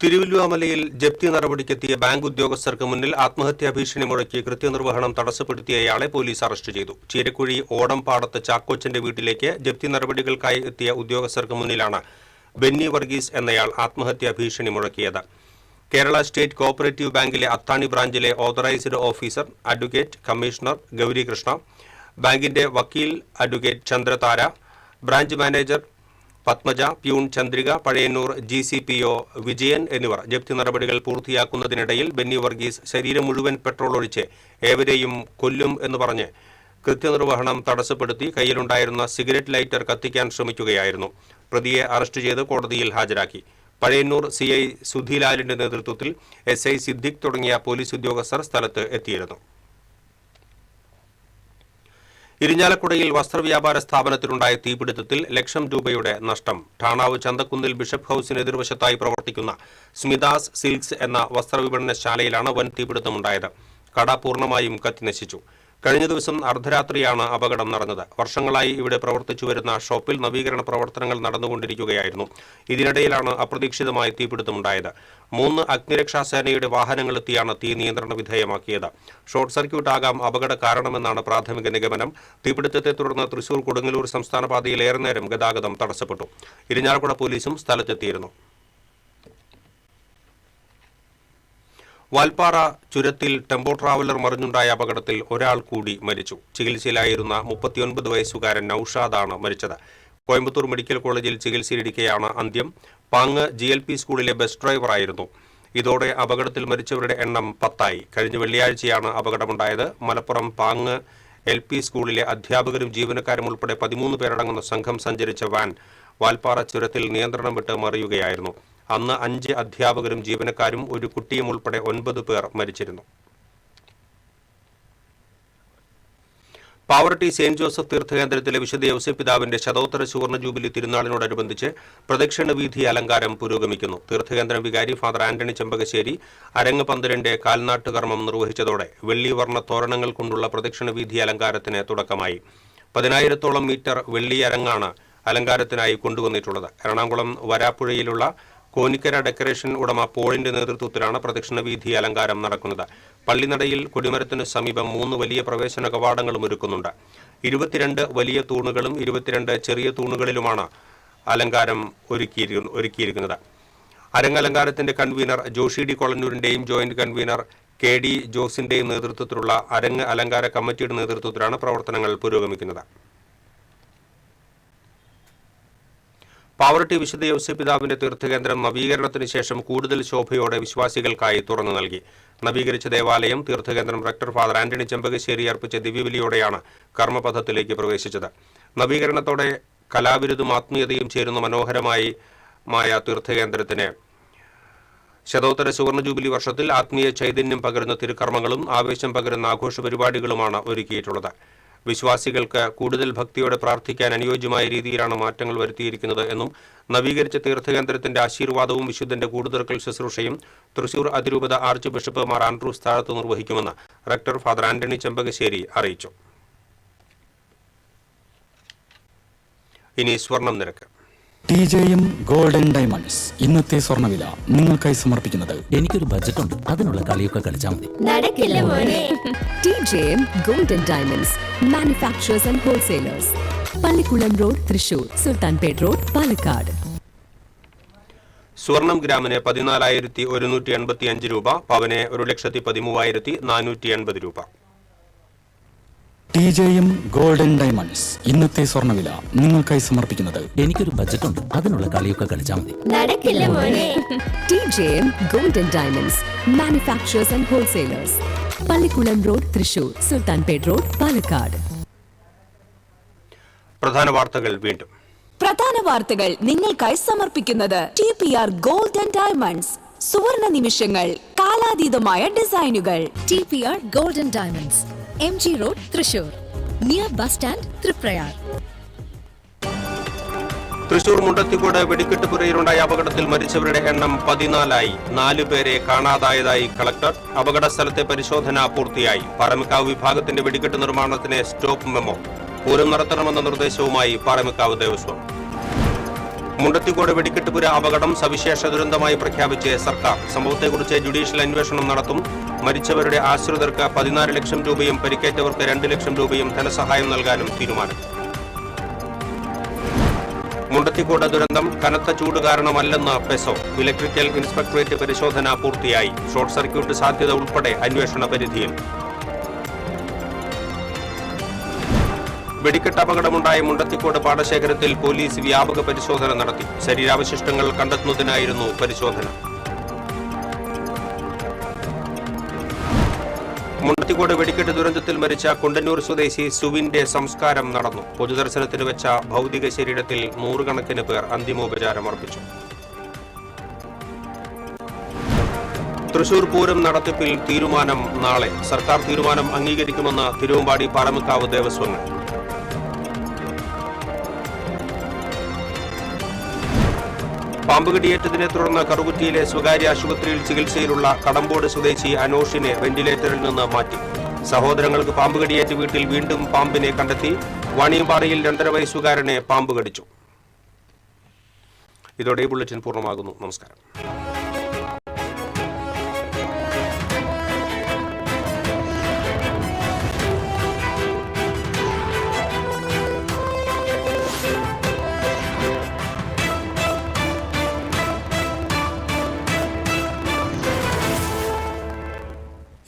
തിരുവല്ലുവാമലയിൽ ജപ്തി നടപടിക്കെത്തിയ ബാങ്ക് ഉദ്യോഗസ്ഥർക്ക് മുന്നിൽ ആത്മഹത്യാ ഭീഷണി മുഴക്കി കൃത്യനിർവഹണം തടസ്സപ്പെടുത്തിയയാളെ പോലീസ് അറസ്റ്റ് ചെയ്തു. ചീരക്കുഴി ഓടംപാടത്ത് ചാക്കോച്ചന്റെ വീട്ടിലേക്ക് ജപ്തി നടപടികൾക്കായി എത്തിയ ഉദ്യോഗസ്ഥർക്ക് മുന്നിലാണ് ബെന്നി വർഗീസ് എന്നയാൾ ആത്മഹത്യാ ഭീഷണി മുഴക്കിയത്. കേരള സ്റ്റേറ്റ് കോഓപ്പറേറ്റീവ് ബാങ്കിലെ അത്താണി ബ്രാഞ്ചിലെ authorized officer advocate commissioner Gaurikrishna, ബാങ്കിന്റെ വക്കീൽ advocate Chandrathara, branch manager Padmaja, peon Chandrika, Pazhayannur GCPO Vijayan എന്നിവർ ജപ്തി നടപടികൾ പൂർത്തിയാക്കുന്നതിനിടയിൽ ബെന്നി വർഗീസ് ശരീരം മുഴുവൻ പെട്രോൾ ഒഴിച്ച് ഏവരെയും കൊല്ലും എന്ന് പറഞ്ഞ് കൃത്യനിർവഹണം തടസ്സപ്പെടുത്തി കയ്യിലുണ്ടായിരുന്ന സിഗരറ്റ് ലൈറ്റർ കത്തിക്കാൻ ശ്രമിക്കുകയായിരുന്നു. പ്രതിയെ അറസ്റ്റ് ചെയ്ത് കോടതിയിൽ ഹാജരാക്കി. പഴയന്നൂർ CI സുധിലാലിന്റെ നേതൃത്വത്തിൽ SI സിദ്ദിഖ് തുടങ്ങിയ പോലീസ് ഉദ്യോഗസ്ഥർ സ്ഥലത്ത് എത്തിയിരുന്നു. ഇരിഞ്ഞാലക്കുടയിൽ വസ്ത്രവ്യാപാര സ്ഥാപനത്തിലുണ്ടായ തീപിടുത്തത്തിൽ ലക്ഷം രൂപയുടെ നഷ്ടം. ഠാണാവ് ചന്തക്കുന്നിൽ ബിഷപ്പ് ഹൌസിന് എതിർവശത്തായി പ്രവർത്തിക്കുന്ന സ്മിതാസ് സിൽക്സ് എന്ന വസ്ത്രവിപണനശാലയിലാണ് വൻ തീപിടുത്തമുണ്ടായത്. കട പൂർണ്ണമായും കത്തിനശിച്ചു. കഴിഞ്ഞ ദിവസം അർദ്ധരാത്രിയാണ് അപകടം നടന്നത്. വർഷങ്ങളായി ഇവിടെ പ്രവർത്തിച്ചു വരുന്ന ഷോപ്പിൽ നവീകരണ പ്രവർത്തനങ്ങൾ നടന്നുകൊണ്ടിരിക്കുകയായിരുന്നു. ഇതിനിടയിലാണ് അപ്രതീക്ഷിതമായി തീപിടുത്തമുണ്ടായത്. 3 അഗ്നിരക്ഷാസേനയുടെ വാഹനങ്ങളെത്തിയാണ് തീ നിയന്ത്രണ വിധേയമാക്കിയത്. ഷോർട്ട് സർക്യൂട്ട് ആകാം അപകട കാരണമെന്നാണ് പ്രാഥമിക നിഗമനം. തീപിടുത്തത്തെ തുടർന്ന് തൃശൂർ കൊടുങ്ങല്ലൂർ സംസ്ഥാന പാതയിൽ ഏറെ നേരം ഗതാഗതം തടസ്സപ്പെട്ടു. ഇരിഞ്ഞാലക്കുട പോലീസും സ്ഥലത്തെത്തിയിരുന്നു. വാൽപ്പാറ ചുരത്തിൽ ടെമ്പോ ട്രാവലർ മറിഞ്ഞുണ്ടായ അപകടത്തിൽ ഒരാൾ കൂടി മരിച്ചു. ചികിത്സയിലായിരുന്ന 39 വയസ്സുകാരൻ നൌഷാദാണ് മരിച്ചത്. കോയമ്പത്തൂർ മെഡിക്കൽ കോളേജിൽ ചികിത്സയിലിരിക്കെയാണ് അന്ത്യം. പാങ്ങ് GLP സ്കൂളിലെ ബസ് ഡ്രൈവറായിരുന്നു. ഇതോടെ അപകടത്തിൽ മരിച്ചവരുടെ എണ്ണം 10ആയി. കഴിഞ്ഞ വെള്ളിയാഴ്ചയാണ് അപകടമുണ്ടായത്. മലപ്പുറം പാങ്ങ് LP സ്കൂളിലെ അധ്യാപകരും ജീവനക്കാരും ഉൾപ്പെടെ 13 പേരടങ്ങുന്ന സംഘം സഞ്ചരിച്ച വാൻ വാൽപ്പാറ ചുരത്തിൽ നിയന്ത്രണം വിട്ട് മറിയുകയായിരുന്നു. അന്ന് 5 അധ്യാപകരും ജീവനക്കാരും ഒരു കുട്ടിയും ഉൾപ്പെടെ 9 പേർ മരിച്ചിരുന്നു. പാവറട്ടി സെന്റ് ജോസഫ് തീർത്ഥകേന്ദ്രത്തിലെ വിശുദ്ധ യൗസേപ്പ് പിതാവിന്റെ ശതോത്തര സുവർണ ജൂബിലി തിരുനാളിനോടനുബന്ധിച്ച് പ്രദക്ഷിണ വീഥി അലങ്കാരം പുരോഗമിക്കുന്നു. തീർത്ഥകേന്ദ്രം വികാരി ഫാദർ ആന്റണി ചെമ്പകശ്ശേരി അരങ്ങ് പന്തലിന്റെ കാൽനാട്ടുകർമ്മം നിർവഹിച്ചതോടെ വെള്ളിവർണ്ണ തോരണങ്ങൾ കൊണ്ടുള്ള പ്രദക്ഷിണ വീഥി അലങ്കാരത്തിന് തുടക്കമായി. 10,000-ഓളം മീറ്റർ വെള്ളി അരങ്ങാണ് അലങ്കാരത്തിനായി കൊണ്ടുവന്നിട്ടുള്ളത്. എറണാകുളം വരാപ്പുഴയിലുള്ള കോനിക്കര ഡെക്കറേഷൻ ഉടമ പോളിന്റെ നേതൃത്വത്തിലാണ് പ്രദക്ഷിണ വീഥി അലങ്കാരം നടക്കുന്നത്. പള്ളിനടയിൽ കൊടിമരത്തിന് സമീപം 3 വലിയ പ്രവേശന കവാടങ്ങളും ഒരുക്കുന്നുണ്ട്. 22 വലിയ തൂണുകളും 22 ചെറിയ തൂണുകളിലുമാണ് അലങ്കാരം ഒരുക്കിയിരിക്കുന്നത്. അരങ്ങലങ്കാരത്തിന്റെ കൺവീനർ ജോഷി ഡി കൊളന്നൂരിന്റെയും ജോയിന്റ് കൺവീനർ KD ജോസിന്റെയും നേതൃത്വത്തിലുള്ള അരങ്ങ് അലങ്കാര കമ്മിറ്റിയുടെ നേതൃത്വത്തിലാണ് പ്രവർത്തനങ്ങൾ പുരോഗമിക്കുന്നത്. പാവറട്ടി വിശുദ്ധ യൗസേപ്പിതാവിന്റെ തീർത്ഥകേന്ദ്രം നവീകരണത്തിന് ശേഷം കൂടുതൽ ശോഭയോടെ വിശ്വാസികൾക്കായി തുറന്നു നൽകി. നവീകരിച്ച ദേവാലയം തീർത്ഥകേന്ദ്രം റക്ടർ ഫാദർ ആന്റണി ചെമ്പകശ്ശേരി അർപ്പിച്ച ദിവ്യബലിയോടെയാണ് കർമ്മപഥത്തിലേക്ക് പ്രവേശിച്ചത്. നവീകരണത്തോടെ കലാവിരുതും ആത്മീയതയും ചേരുന്ന മനോഹരമായ തീർത്ഥകേന്ദ്രത്തിന് ശതോത്തര സുവർണ ജൂബിലി വർഷത്തിൽ ആത്മീയ ചൈതന്യം പകരുന്ന തിരുക്കർമ്മങ്ങളും ആവേശം പകരുന്ന ആഘോഷ പരിപാടികളുമാണ് ഒരുക്കിയിട്ടുള്ളത്. വിശ്വാസികൾക്ക് കൂടുതൽ ഭക്തിയോടെ പ്രാർത്ഥിക്കാൻ അനുയോജ്യമായ രീതിയിലാണ് മാറ്റങ്ങൾ വരുത്തിയിരിക്കുന്നത് എന്നും നവീകരിച്ച തീർത്ഥകേന്ദ്രത്തിന്റെ ആശീർവാദവും വിശുദ്ധന്റെ കൂടുതൽ ശുശ്രൂഷയും തൃശൂർ അതിരൂപത ആർച്ച് ബിഷപ്പ് മാർ ആൻഡ്രൂസ് താഴത്ത് നിർവഹിക്കുമെന്ന് റക്ടർ ഫാദർ ആന്റണി ചെമ്പകശ്ശേരി അറിയിച്ചു. ഇനി സ്വർണം നിരക്ക്. TJM ഗോൾഡൻ ഡയമണ്ട്സ് ഇന്നത്തെ സ്വർണ്ണവില നിങ്ങൾക്കായി സമർപ്പിക്കുന്നത് എനിക്കൊരു ബജറ്റ് ഉണ്ട്, അതിനുള്ള കളിയൊക്കെ കളിച്ചാൽ മതി. TJM golden diamonds manufacturers and wholesalers, Pallikulam road, Thrissur, Sulthanpet road, Palakkad. സ്വർണം ഗ്രാമിന് 14,185 രൂപ, പവന് 1,13,480 രൂപ. TJM ഗോൾഡൻ ഡയമണ്ട്സ് ഇന്നത്തെ സ്വർണ്ണവില നിങ്ങൾക്കായി സമർപ്പിക്കുന്നത് എനിക്കൊരു ബജറ്റ് ഉണ്ട്, അതിനുള്ള കളിയൊക്കെ കളിച്ചാൽ മതി. TJM golden diamonds manufacturers and wholesalers, Pallikulam road, Thrissur, Sulthanpet road, Palakkad. പ്രധാന വാർത്തകൾ വീണ്ടും. പ്രധാന വാർത്തകൾ നിങ്ങൾക്കായി സമർപ്പിക്കുന്നത് TPR ഗോൾഡൻ ഡയമണ്ട്സ്, സുവർണ നിമിഷങ്ങൾ, കാലാതീതമായ ഡിസൈനുകൾ. TPR golden diamonds, MG road, Thrissur, near bus stand, Triprayar. Thrissur Mundathikode വെടിക്കെട്ടുപുരയിലുണ്ടായ അപകടത്തിൽ മരിച്ചവരുടെ എണ്ണം 14ആയി. 4 പേരെ കാണാതായതായി കളക്ടർ. അപകട സ്ഥലത്തെ പരിശോധന പൂർത്തിയായി. പാറമേക്കാവ് വിഭാഗത്തിന്റെ വെടിക്കെട്ട് നിർമ്മാണത്തിന് സ്റ്റോപ്പ് മെമ്മോ. പൂരം നടത്തണമെന്ന നിർദ്ദേശവുമായി പാറമേക്കാവ് ദേവസ്വം. മുണ്ടത്തിക്കോട് വെടിക്കെട്ടുപുര അപകടം സവിശേഷ ദുരന്തമായി പ്രഖ്യാപിച്ച് സർക്കാർ. സംഭവത്തെക്കുറിച്ച് ജുഡീഷ്യൽ അന്വേഷണം നടത്തും. മരിച്ചവരുടെ ആശ്രിതർക്ക് 14 ലക്ഷം രൂപയും പരിക്കേറ്റവർക്ക് 2 ലക്ഷം രൂപയും ധനസഹായം നൽകാനും തീരുമാനം. മുണ്ടത്തിക്കോട് ദുരന്തം കനത്ത ചൂട് കാരണമല്ലെന്ന് പെസോ. ഇലക്ട്രിക്കൽ ഇൻസ്പെക്ടറേറ്റ് പരിശോധന പൂർത്തിയായി. ഷോർട്ട് സർക്യൂട്ട് സാധ്യത ഉൾപ്പെടെ അന്വേഷണ പരിധിയിൽ. വെടിക്കെട്ട് അപകടമുണ്ടായ മുണ്ടത്തിക്കോട് പാടശേഖരത്തിൽ പോലീസ് വ്യാപക പരിശോധന നടത്തി. ശരീരാവശിഷ്ടങ്ങൾ കണ്ടെത്തുന്നതിനായിരുന്നു പരിശോധന. മുണ്ടത്തിക്കോട് വെടിക്കെട്ട് ദുരന്തത്തിൽ മരിച്ച കുണ്ടന്നൂർ സ്വദേശി സുവിന്റെ സംസ്കാരം നടന്നു. പൊതുദർശനത്തിന് വെച്ച ഭൗതിക ശരീരത്തിൽ 100 കണക്കിന് പേർ അന്തിമോപചാരം അർപ്പിച്ചു. തൃശൂർ പൂരം നടത്തിപ്പിൽ തീരുമാനം നാളെ. സർക്കാർ തീരുമാനം അംഗീകരിക്കുമെന്ന് തിരുവമ്പാടി പാറമേക്കാവ് ദേവസ്വങ്ങൾ. പാമ്പുകടിയേറ്റതിനെ തുടർന്ന് കറുകുറ്റിയിലെ സ്വകാര്യ ആശുപത്രിയിൽ ചികിത്സയിലുള്ള കടമ്പോട് സ്വദേശി അനോഷിനെ വെന്റിലേറ്ററിൽ നിന്ന് മാറ്റി. സഹോദരങ്ങൾക്ക് പാമ്പുകടിയേറ്റ് വീട്ടിൽ വീണ്ടും പാമ്പിനെ കണ്ടെത്തി. വാണിയമ്പാറയിൽ 2.5 വയസ്സുകാരനെ പാമ്പ് കടിച്ചു. ഇതോടെ ഈ ബുള്ളറ്റിൻ പൂർണ്ണമാകുന്നു. നമസ്കാരം.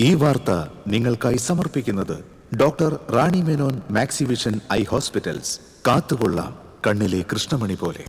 ഈ വാർത്ത നിങ്ങൾക്കായി സമർപ്പിക്കുന്നത് doctor Rani Menon Maxivision I hospitals. കാത്തുകൊള്ളാം കണ്ണിലെ കൃഷ്ണമണി പോലെ.